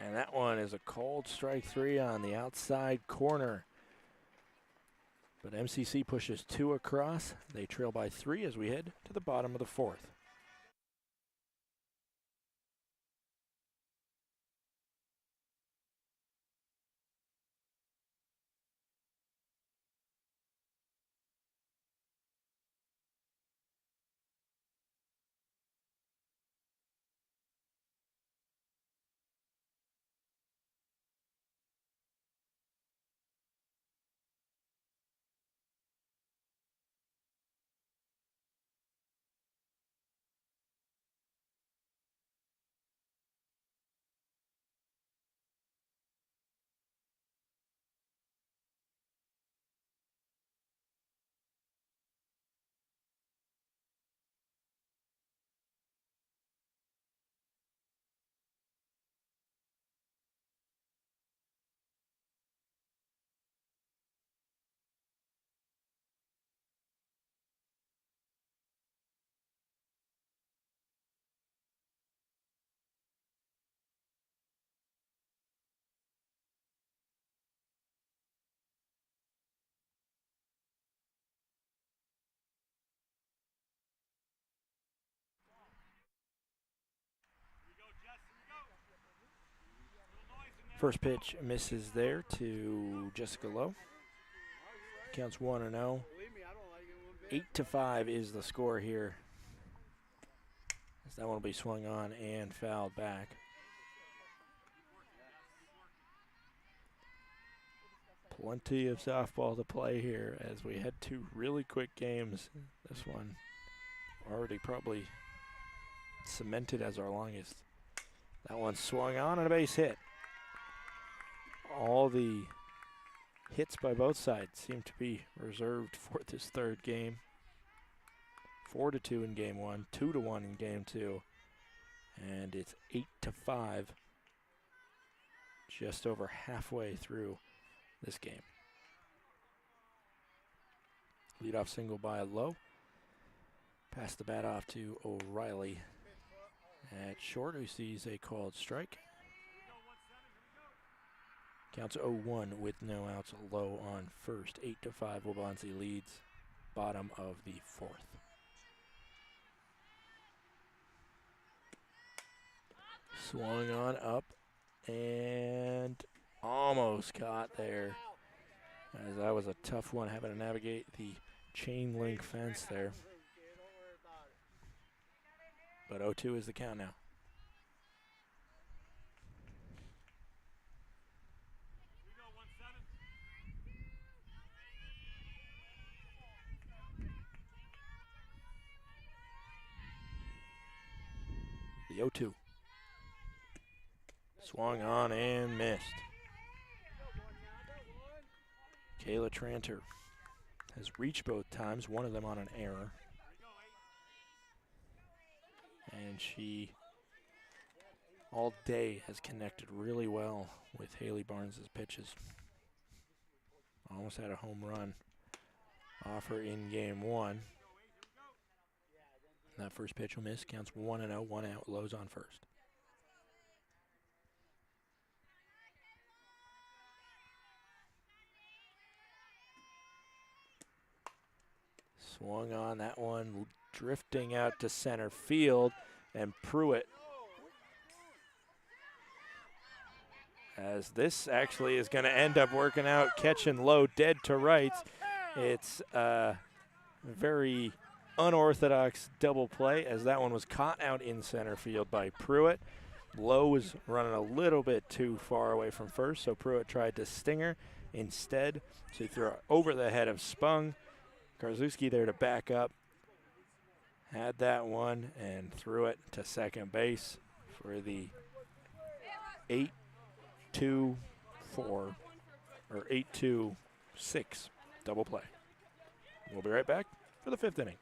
And that one is a called strike 3 on the outside corner. But MCC pushes 2 across. They trail by 3 as we head to the bottom of the 4th. First pitch misses there to Jessica Lowe. Counts 1-0. 8-5 is the score here. As that one will be swung on and fouled back. Plenty of softball to play here as we had 2 really quick games. This one already probably cemented as our longest. That one swung on and a base hit. All the hits by both sides seem to be reserved for this third game. 4-2 in game 1, 2-1 in game 2, and it's 8-5 just over halfway through this game. Leadoff single by Lowe. Pass the bat off to O'Reilly at short, who sees a called strike. Counts 0-1 with no outs. Low on first. 8-5. Waubonsee leads. Bottom of the 4th. Swung on up and almost caught there. As that was a tough one, having to navigate the chain link fence there. But 0-2 is the count now. The 0-2. Swung on and missed. Kayla Tranter has reached both times, one of them on an error. And she, all day, has connected really well with Haley Barnes' pitches. Almost had a home run off her in game one. That first pitch will miss, counts 1-0, 1 out, Lowe's on first. Swung on that one, drifting out to center field, and Pruitt, as this actually is going to end up working out, catching Lowe dead to rights. It's a very unorthodox double play, as that one was caught out in center field by Pruitt. Lowe was running a little bit too far away from first, so Pruitt tried to sting her instead. So he threw it over the head of Spung. Karczewski there to back up. Had that one and threw it to second base for the 8-2-4 or 8-2-6 double play. We'll be right back for the 5th inning.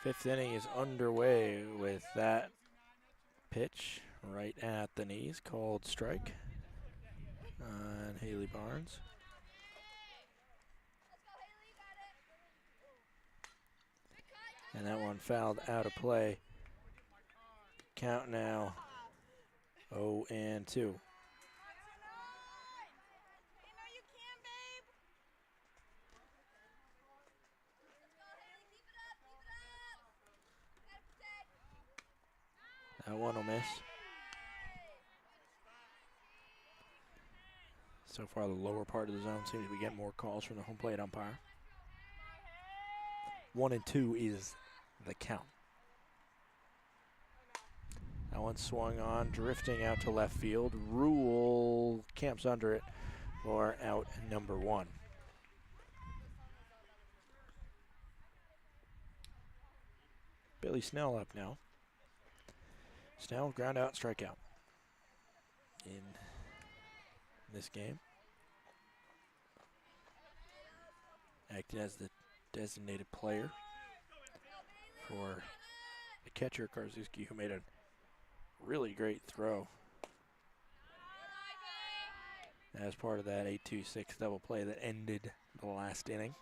Fifth inning is underway with that pitch right at the knees, called strike on Haley Barnes. And that one fouled out of play. Count now 0-2. That one will miss. So far, the lower part of the zone seems to be getting more calls from the home plate umpire. 1-2 is the count. That one swung on, drifting out to left field. Rule camps under it for out number 1. Billy Snell up now. Snell, ground out, strikeout in this game. Acting as the designated player for the catcher, Karczewski, who made a really great throw as part of that 8-2-6 double play that ended the last inning.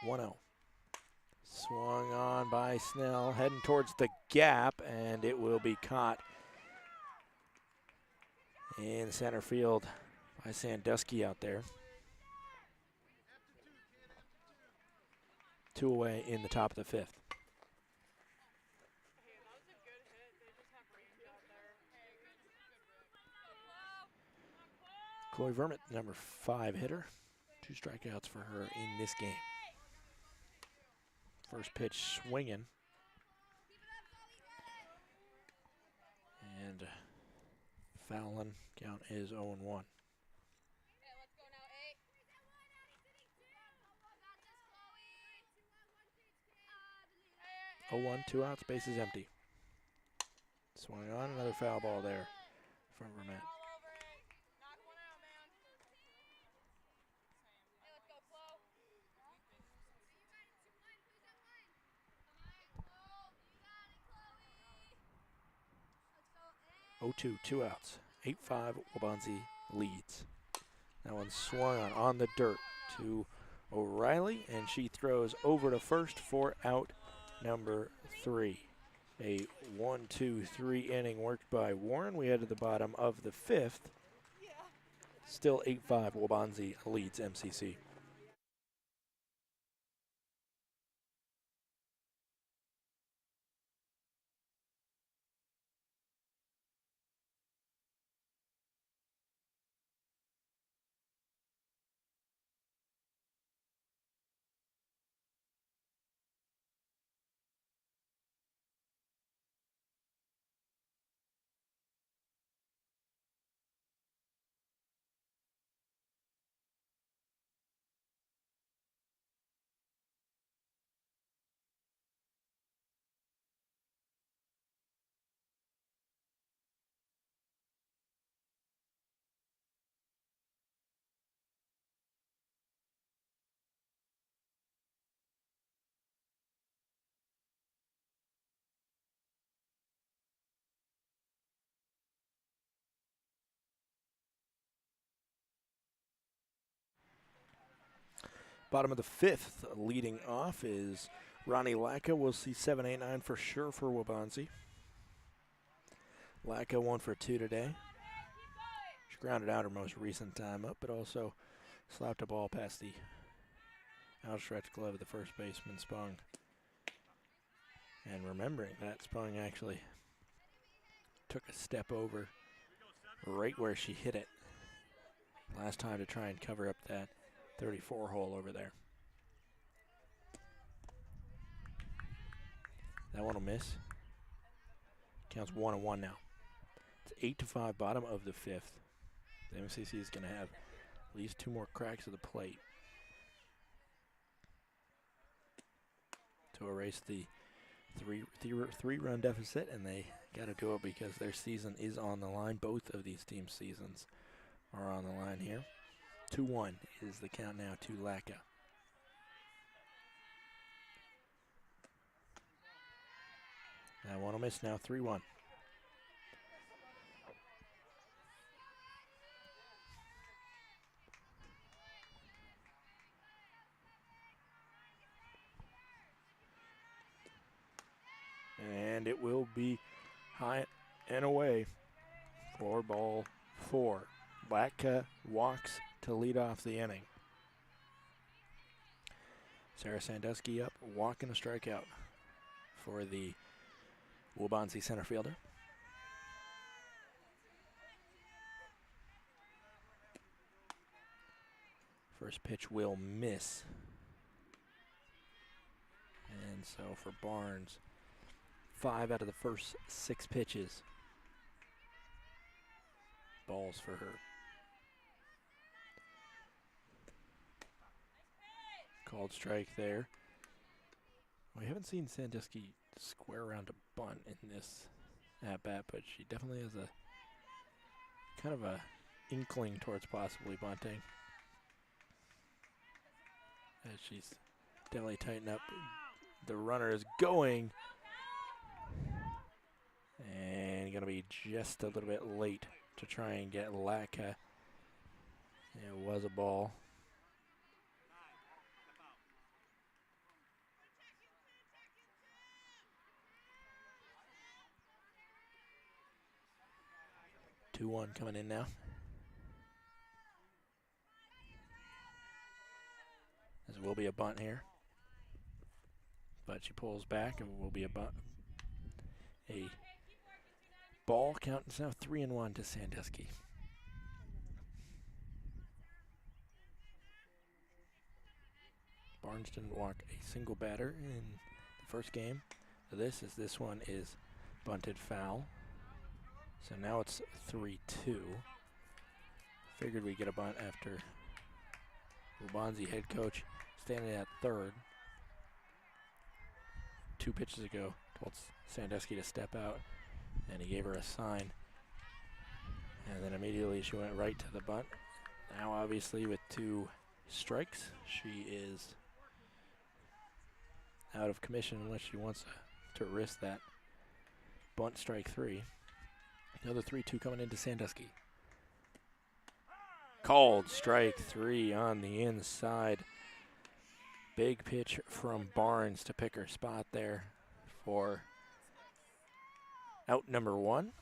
One-0. Swung on by Snell, heading towards the gap, and it will be caught in center field by Sandusky out there. 2 away in the top of the 5th. Chloe Vermette, number 5 hitter. 2 strikeouts for her in this game. First pitch swinging. And fouling, count is 0-1. 0-1, 2 outs, bases empty. Swung on, another foul ball there from Vermette. Oh, 2, 2 outs. 8-5, Waubonsee leads. That one swung on the dirt to O'Reilly, and she throws over to first for out number 3. A 1-2-3 inning worked by Warren. We head to the bottom of the 5th. Still 8-5, Waubonsee leads MCC. Bottom of the 5th, leading off is Ronnie Lacka. We'll see 7, 8, 9 for sure for Waubonsee. Lacka 1 for 2 today. She grounded out her most recent time up, but also slapped a ball past the outstretched glove of the first baseman, Spung. And remembering that, Spung actually took a step over right where she hit it last time to try and cover up that 34 hole over there. That one will miss. Counts 1-1 now. It's 8-5, bottom of the 5th. The MCC is going to have at least 2 more cracks of the plate to erase the three-run deficit, and they got to do it because their season is on the line. Both of these teams' seasons are on the line here. 2-1 is the count now to Lacka. That one will miss now, 3-1. And it will be high and away for ball 4. Lacka walks to lead off the inning. Sarah Sandusky up, walking a strikeout for the Waubonsee center fielder. First pitch will miss. And so for Barnes, 5 out of the first 6 pitches. Balls for her. Called strike there. We haven't seen Sandusky square around a bunt in this at-bat, but she definitely has a kind of a inkling towards possibly bunting. As she's definitely tightened up. The runner is going. And going to be just a little bit late to try and get Lacka. It was a ball. Two 2-1 coming in now. This will be a bunt here. But she pulls back and will be a bunt. A ball count is now 3-1 to Sandusky. Barnes didn't walk a single batter in the first game. This one is bunted foul. So now it's 3-2. Figured we'd get a bunt after Waubonsee head coach standing at third. 2 pitches ago, told Sandusky to step out, and he gave her a sign. And then immediately she went right to the bunt. Now obviously with 2 strikes, she is out of commission unless she wants to risk that bunt. Strike 3. Another 3-2 coming into Sandusky. Called strike 3 on the inside. Big pitch from Barnes to pick her spot there for out number 1.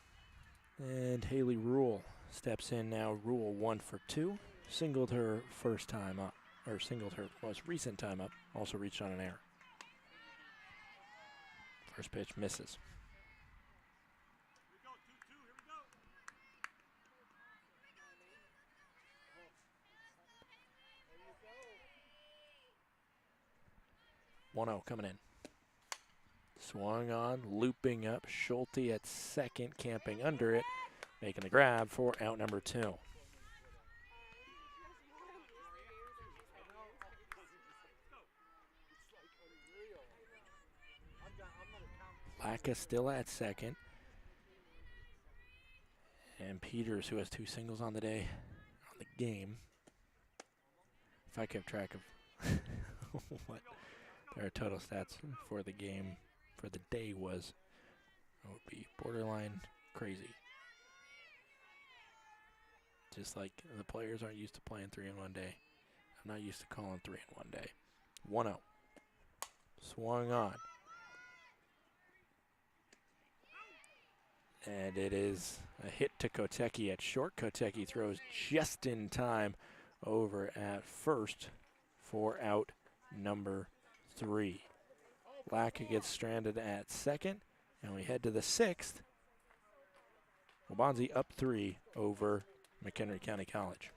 And Haley Rule steps in now. Rule 1 for 2. Singled her first time up, or singled her most recent time up. Also reached on an error. First pitch misses. Here 1-0 coming in. Swung on, looping up. Schulte at second, camping under it, making the grab for out number 2. Lacka still at second. And Peters, who has 2 singles on the day, on the game. If I kept track of what their total stats for the game, for the day was, it would be borderline crazy. Just like the players aren't used to playing 3 in one day. I'm not used to calling 3 in one day. 1-0. Swung on. And it is a hit to Kotecki at short. Kotecki throws just in time over at first for out number 3. Lacka gets stranded at second, and we head to the 6th. Waubonsee up 3 over McHenry County College.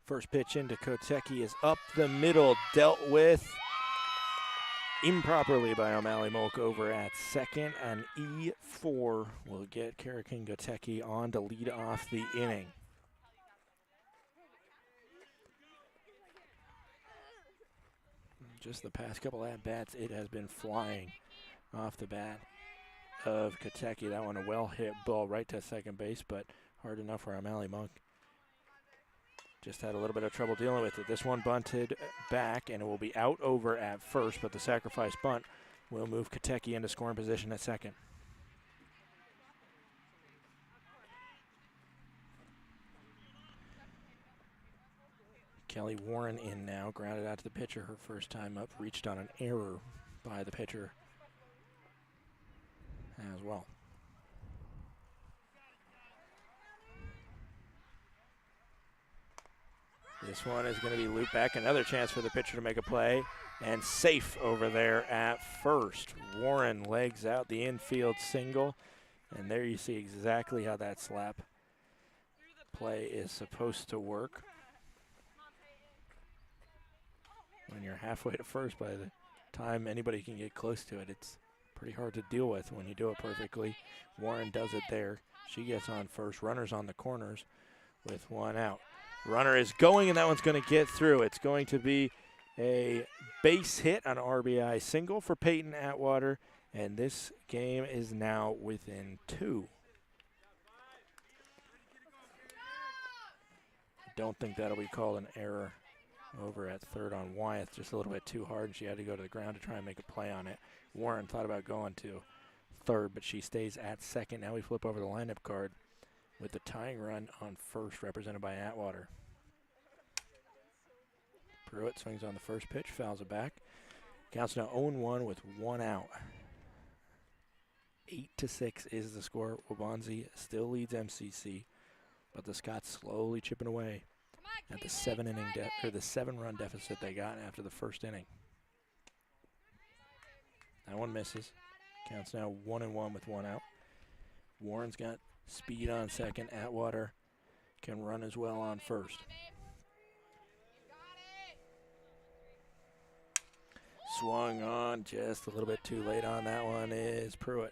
First pitch into Kotecki is up the middle, dealt with improperly by O'Malley Molk over at second, and E4 will get Karakin Kotecki on to lead off the inning. Just the past couple at-bats, it has been flying off the bat of Kotecki. That one a well-hit ball right to second base, but hard enough for O'Malley Molk. Just had a little bit of trouble dealing with it. This one bunted back, and it will be out over at first, but the sacrifice bunt will move Kotecki into scoring position at second. Kelly Warren in now, grounded out to the pitcher her first time up, reached on an error by the pitcher as well. This one is going to be looped back. Another chance for the pitcher to make a play. and safe over there at first. Warren legs out the infield single, and there you see exactly how that slap play is supposed to work. When you're halfway to first, by the time anybody can get close to it, it's pretty hard to deal with when you do it perfectly. Warren does it there. She gets on first. Runner's on the corners with one out. Runner is going, and that one's going to get through. It's going to be a base hit on RBI single for Peyton Atwater, and this game is now within 2. I don't think that'll be called an error over at third on Wyeth. Just a little bit too hard, and she had to go to the ground to try and make a play on it. Warren thought about going to third, but she stays at second. Now we flip over the lineup card with the tying run on first, represented by Atwater. Pruitt swings on the first pitch, fouls it back. Counts now 0-1 with one out. 8-6 is the score. Waubonsee still leads MCC, but the Scots slowly chipping away at the 7-run deficit they got after the first inning. That one misses. Counts now 1-1 with one out. Warren's got speed on second. Atwater can run as well on first. Swung on just a little bit too late on that one is Pruitt.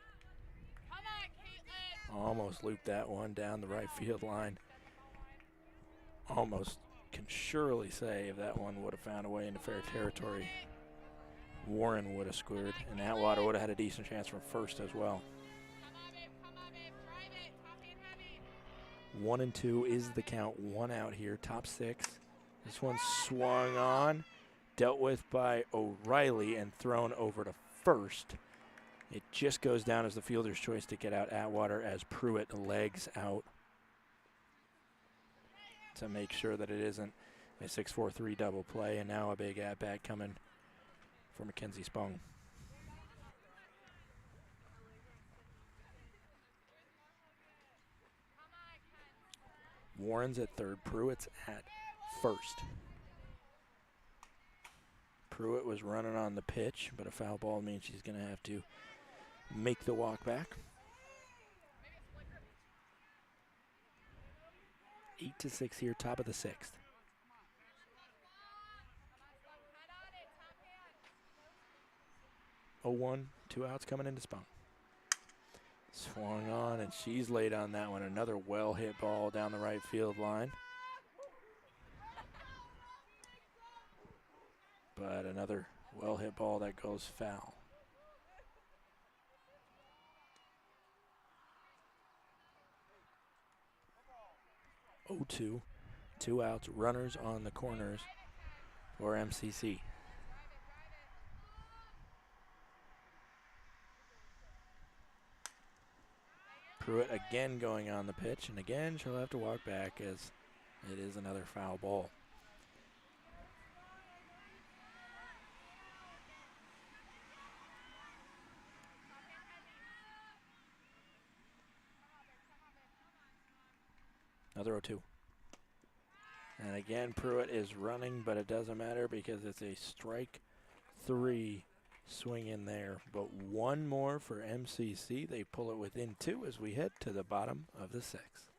Almost looped that one down the right field line. Almost can surely say if that one would have found a way into fair territory, Warren would have scored, and Atwater would have had a decent chance from first as well. 1-2 is the count. One out here, top 6. This one swung on, dealt with by O'Reilly and thrown over to first. It just goes down as the fielder's choice to get out Atwater as Pruitt legs out to make sure that it isn't a 6-4-3 double play. And now a big at-bat coming for Mackenzie Spong. Warren's at third, Pruitt's at first. Pruitt was running on the pitch, but a foul ball means she's going to have to make the walk back. 8-6 here, top of the 6th. Oh, 1, 2 outs coming into Spong. Swung on, and she's laid on that one. Another well-hit ball down the right field line. But another well-hit ball that goes foul. 0-2, 2 outs, runners on the corners for MCC. Pruitt again going on the pitch, and again she'll have to walk back as it is another foul ball. Another 0-2. And again, Pruitt is running, but it doesn't matter because it's a strike 3 swing in there. But one more for MCC. They pull it within 2 as we head to the bottom of the 6th.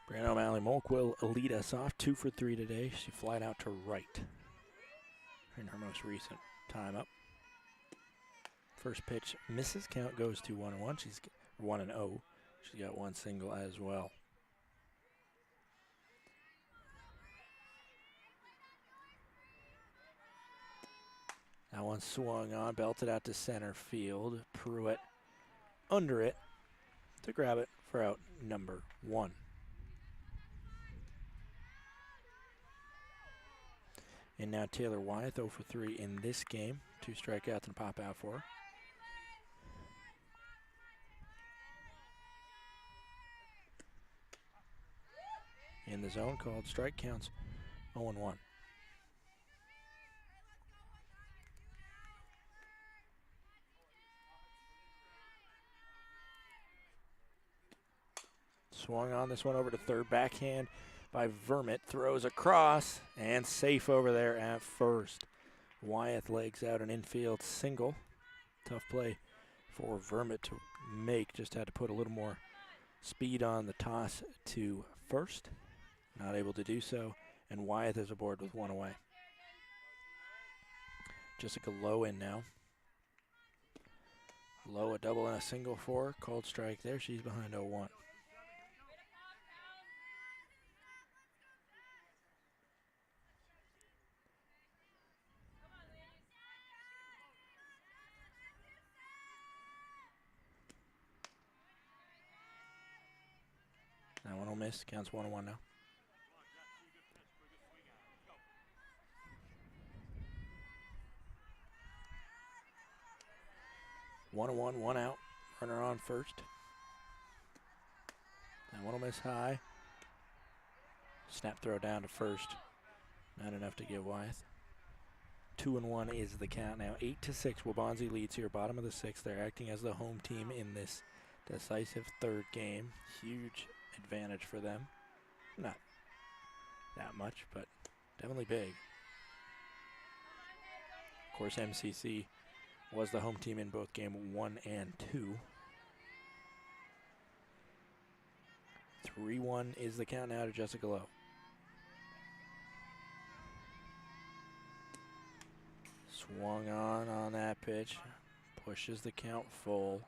Brandon O'Malley Molk will lead us off 2 for 3 today. She flied out to right in her most recent time up. First pitch misses. Count goes to 1-1. She's 1-0. She's got one single as well. That one swung on, belted out to center field. Pruitt under it to grab it for out number 1. And now Taylor Wyeth 0 for 3 in this game. 2 strikeouts and pop out for her. In the zone, called strike, counts 0-1. Swung on this one over to third, backhand by Vermette, throws across and safe over there at first. Wyeth legs out an infield single. Tough play for Vermette to make, just had to put a little more speed on the toss to first. Not able to do so, and Wyeth is aboard with 1 away. Jessica Lowe in now. Lowe a double and a single for her. Called strike there. She's behind 0-1. That one will miss. Counts 1-1 now. One and one, 1 out. Runner on first. That one will miss high. Snap throw down to first. Not enough to get Wyeth. 2-1 is the count now. 8-6. Waubonsee leads here. Bottom of the 6th. They're acting as the home team in this decisive third game. Huge advantage for them. Not that much, but definitely big. Of course, MCC was the home team in both game 1 and 2. 3-1 is the count now to Jessica Lowe. Swung on that pitch. Pushes the count full.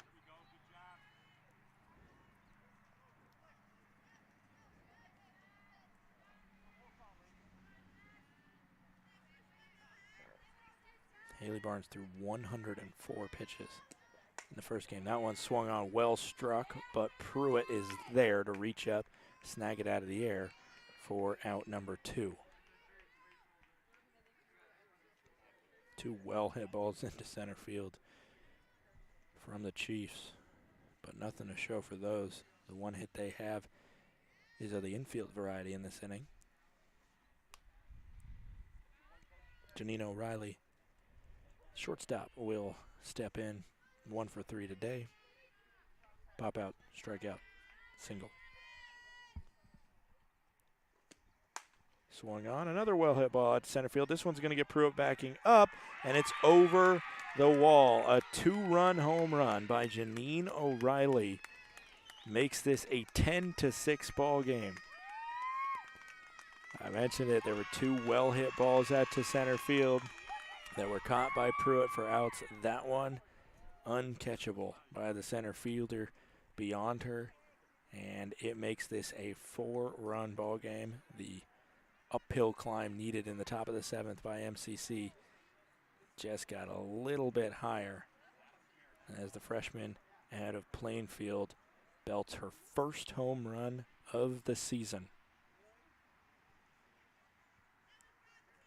Haley Barnes threw 104 pitches in the first game. That one swung on, well struck, but Pruitt is there to reach up, snag it out of the air for out number 2. 2 well hit balls into center field from the Chiefs, but nothing to show for those. The one hit they have is of the infield variety in this inning. Janine O'Reilly, shortstop, will step in. 1 for 3 today. Pop out, strikeout, single. Swung on, another well hit ball at center field. This one's going to get Pruitt backing up, and it's over the wall. A 2-run home run by Janine O'Reilly makes this a 10-6 ball game. I mentioned it, there were 2 well hit balls out to center field that were caught by Pruitt for outs. That one uncatchable by the center fielder beyond her, and it makes this a 4-run ball game. The uphill climb needed in the top of the 7th by MCC just got a little bit higher as the freshman out of Plainfield belts her first home run of the season.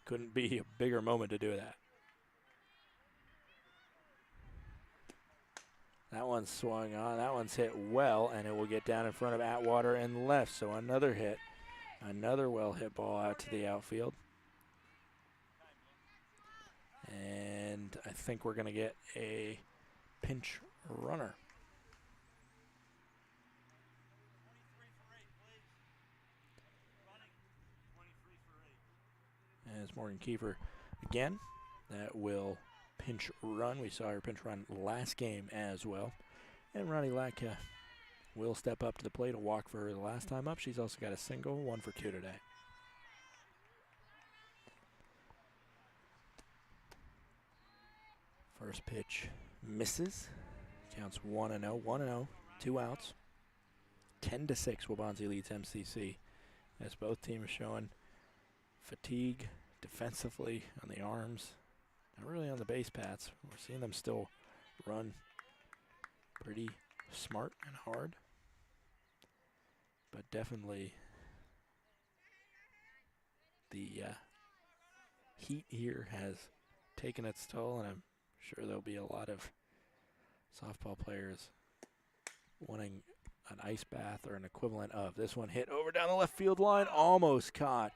Couldn't be a bigger moment to do that. That one's swung on. That one's hit well, and it will get down in front of Atwater and left. So another hit. Another well hit ball out to the outfield. And I think we're going to get a pinch runner. And it's Morgan Kiefer again. That will pinch run. We saw her pinch run last game as well. And Ronnie Latka will step up to the plate. A walk for her the last time up. She's also got a single, 1 for 2 today. First pitch misses. Counts 1-0, 1-0, 2 outs. 10-6, Waubonsee leads MCC. As both teams showing fatigue defensively on the arms, not really on the base paths. We're seeing them still run pretty smart and hard, but definitely the heat here has taken its toll, and I'm sure there'll be a lot of softball players wanting an ice bath or an equivalent of. This one hit over down the left field line, almost caught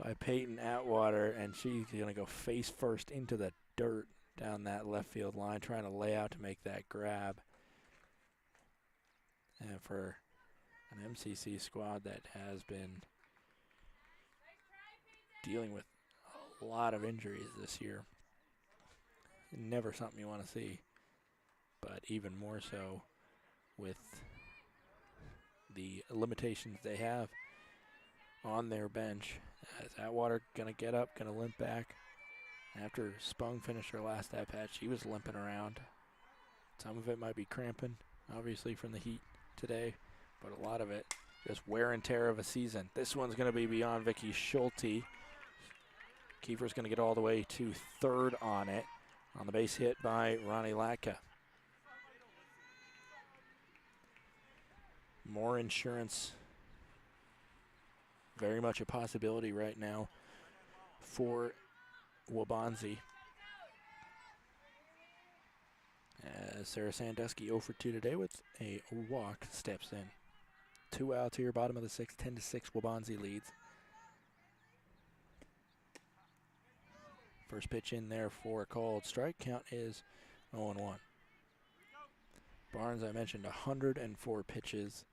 by Peyton Atwater, and she's going to go face first into the dirt down that left field line, trying to lay out to make that grab. And for an MCC squad that has been dealing with a lot of injuries this year, never something you want to see, but even more so with the limitations they have on their bench. As Atwater going to get up, going to limp back. After Spung finished her last at-bat, she was limping around. Some of it might be cramping, obviously, from the heat today, but a lot of it just wear and tear of a season. This one's going to be beyond Vicky Schulte. Kiefer's going to get all the way to third on it. On the base hit by Ronnie Latka. More insurance, very much a possibility right now for Waubonsee. As Sarah Sandusky 0 for 2 today with a walk steps in. 2 outs here, bottom of the 6th, 10-6, Waubonsee leads. First pitch in there for a called strike. Count is 0-1. Barnes, I mentioned, 104 pitches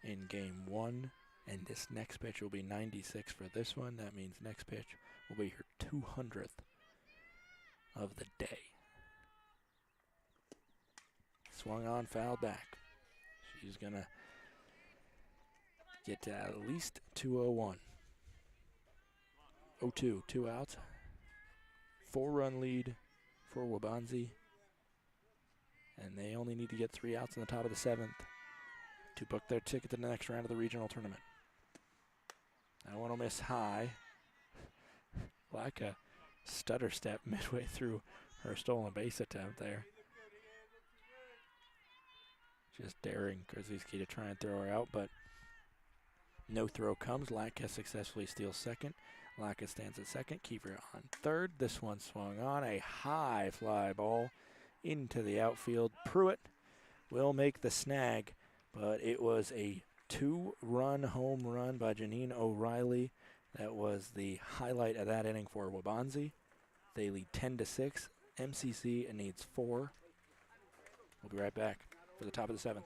in game 1, and this next pitch will be 96 for this one. That means next pitch will be her 200th of the day. Swung on, fouled back. She's going to get to at least 201. 0-2, 2 outs. 4-run lead for Waubonsee. And they only need to get 3 outs in the top of the 7th to book their ticket to the next round of the regional tournament. That one will miss high. Like a stutter step midway through her stolen base attempt there. Just daring Krzyzewski to try and throw her out, but no throw comes. Latka successfully steals second. Latka stands at second. Kiefer on third. This one swung on. A high fly ball into the outfield. Pruitt will make the snag, but it was a 2-run home run by Janine O'Reilly. That was the highlight of that inning for Waubonsee. They lead 10-6. MCC needs 4. We'll be right back for the top of the 7th.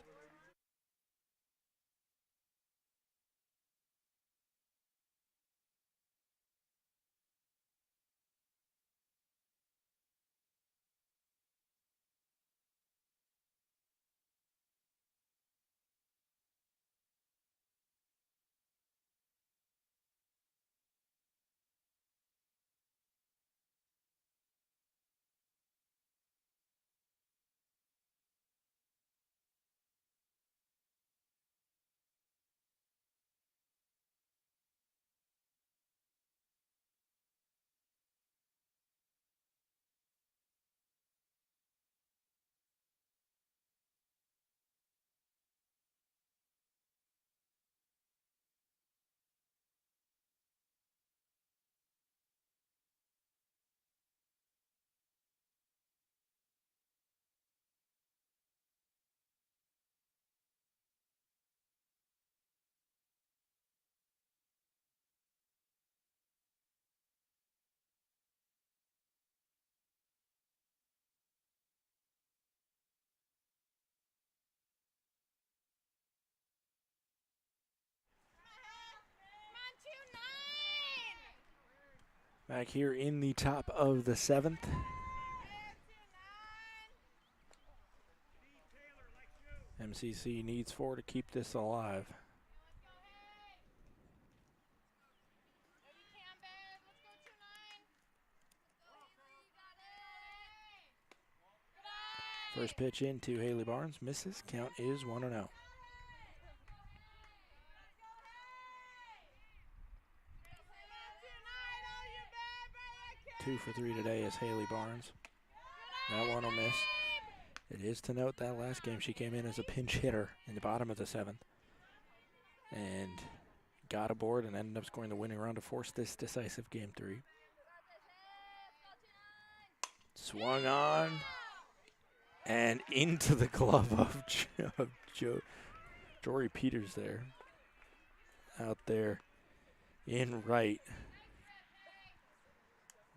Back here in the top of the 7th. MCC needs 4 to keep this alive. First pitch into Haley Barnes, misses. Count is 1-0. 2 for 3 today is Haley Barnes. That one will miss. It is to note that last game she came in as a pinch hitter in the bottom of the 7th and got aboard and ended up scoring the winning run to force this decisive game 3. Swung on and into the glove of Jory Peters there. Out there in right.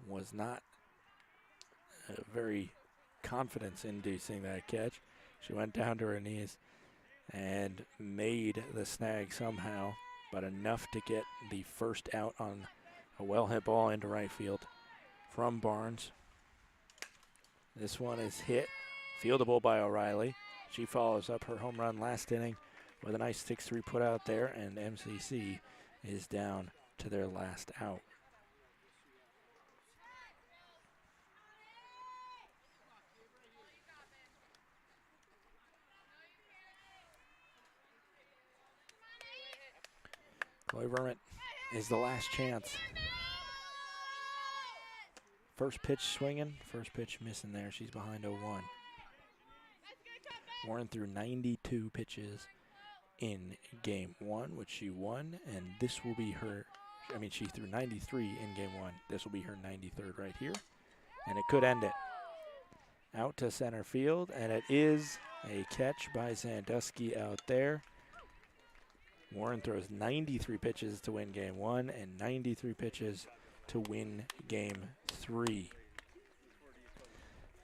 Was not very confidence-inducing, that catch. She went down to her knees and made the snag somehow, but enough to get the first out on a well-hit ball into right field from Barnes. This one is hit, fieldable by O'Reilly. She follows up her home run last inning with a nice 6-3 put out there, and MCC is down to their last out. Chloe Vermont is the last chance. First pitch swinging, first pitch missing there. She's behind 0-1. Warren threw 92 pitches in game 1, which she won, and this will be her, she threw 93 in game 1. This will be her 93rd right here, and it could end it. Out to center field, and it is a catch by Sandusky out there. Warren throws 93 pitches to win game 1 and 93 pitches to win game 3.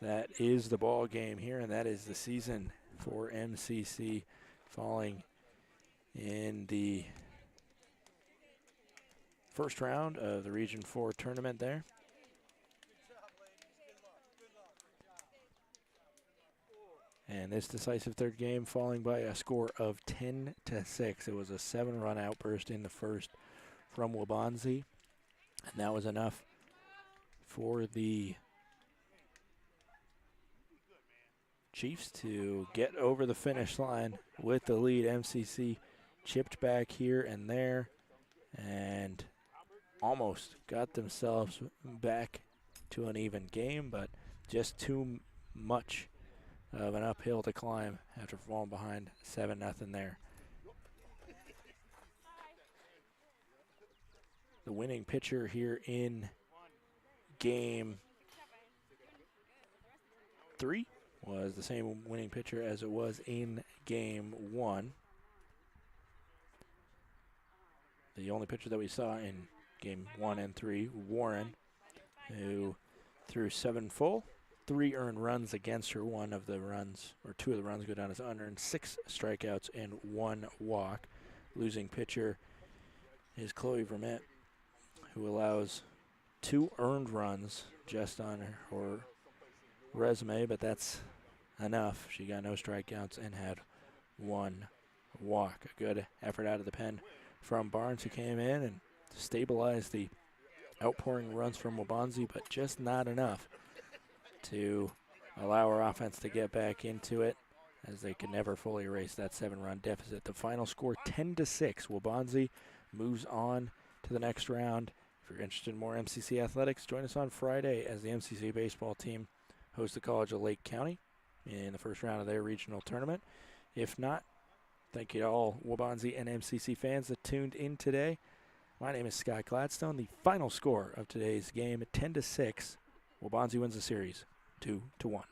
That is the ball game here, and that is the season for MCC, falling in the first round of the Region 4 tournament there. And this decisive third game falling by a score of 10-6. It was a 7-run outburst in the first from Waubonsee. And that was enough for the Chiefs to get over the finish line with the lead. MCC chipped back here and there and almost got themselves back to an even game, but just too much of an uphill to climb after falling behind 7-0 there. The winning pitcher here in game 3 was the same winning pitcher as it was in game 1. The only pitcher that we saw in game 1 and 3, Warren, who threw 7 full. 3 earned runs against her. 2 of the runs go down as unearned. 6 strikeouts and 1 walk. Losing pitcher is Chloe Vermette, who allows 2 earned runs just on her resume, but that's enough. She got no strikeouts and had 1 walk. A good effort out of the pen from Barnes, who came in and stabilized the outpouring runs from Waubonsee, but just not enough to allow our offense to get back into it, as they could never fully erase that 7-run deficit. The final score 10-6. Waubonsee moves on to the next round. If you're interested in more MCC athletics, join us on Friday as the MCC baseball team hosts the College of Lake County in the first round of their regional tournament. If not, thank you to all Waubonsee and MCC fans that tuned in today. My name is Scott Gladstone. The final score of today's game, 10-6. Waubonsee wins the series 2-1.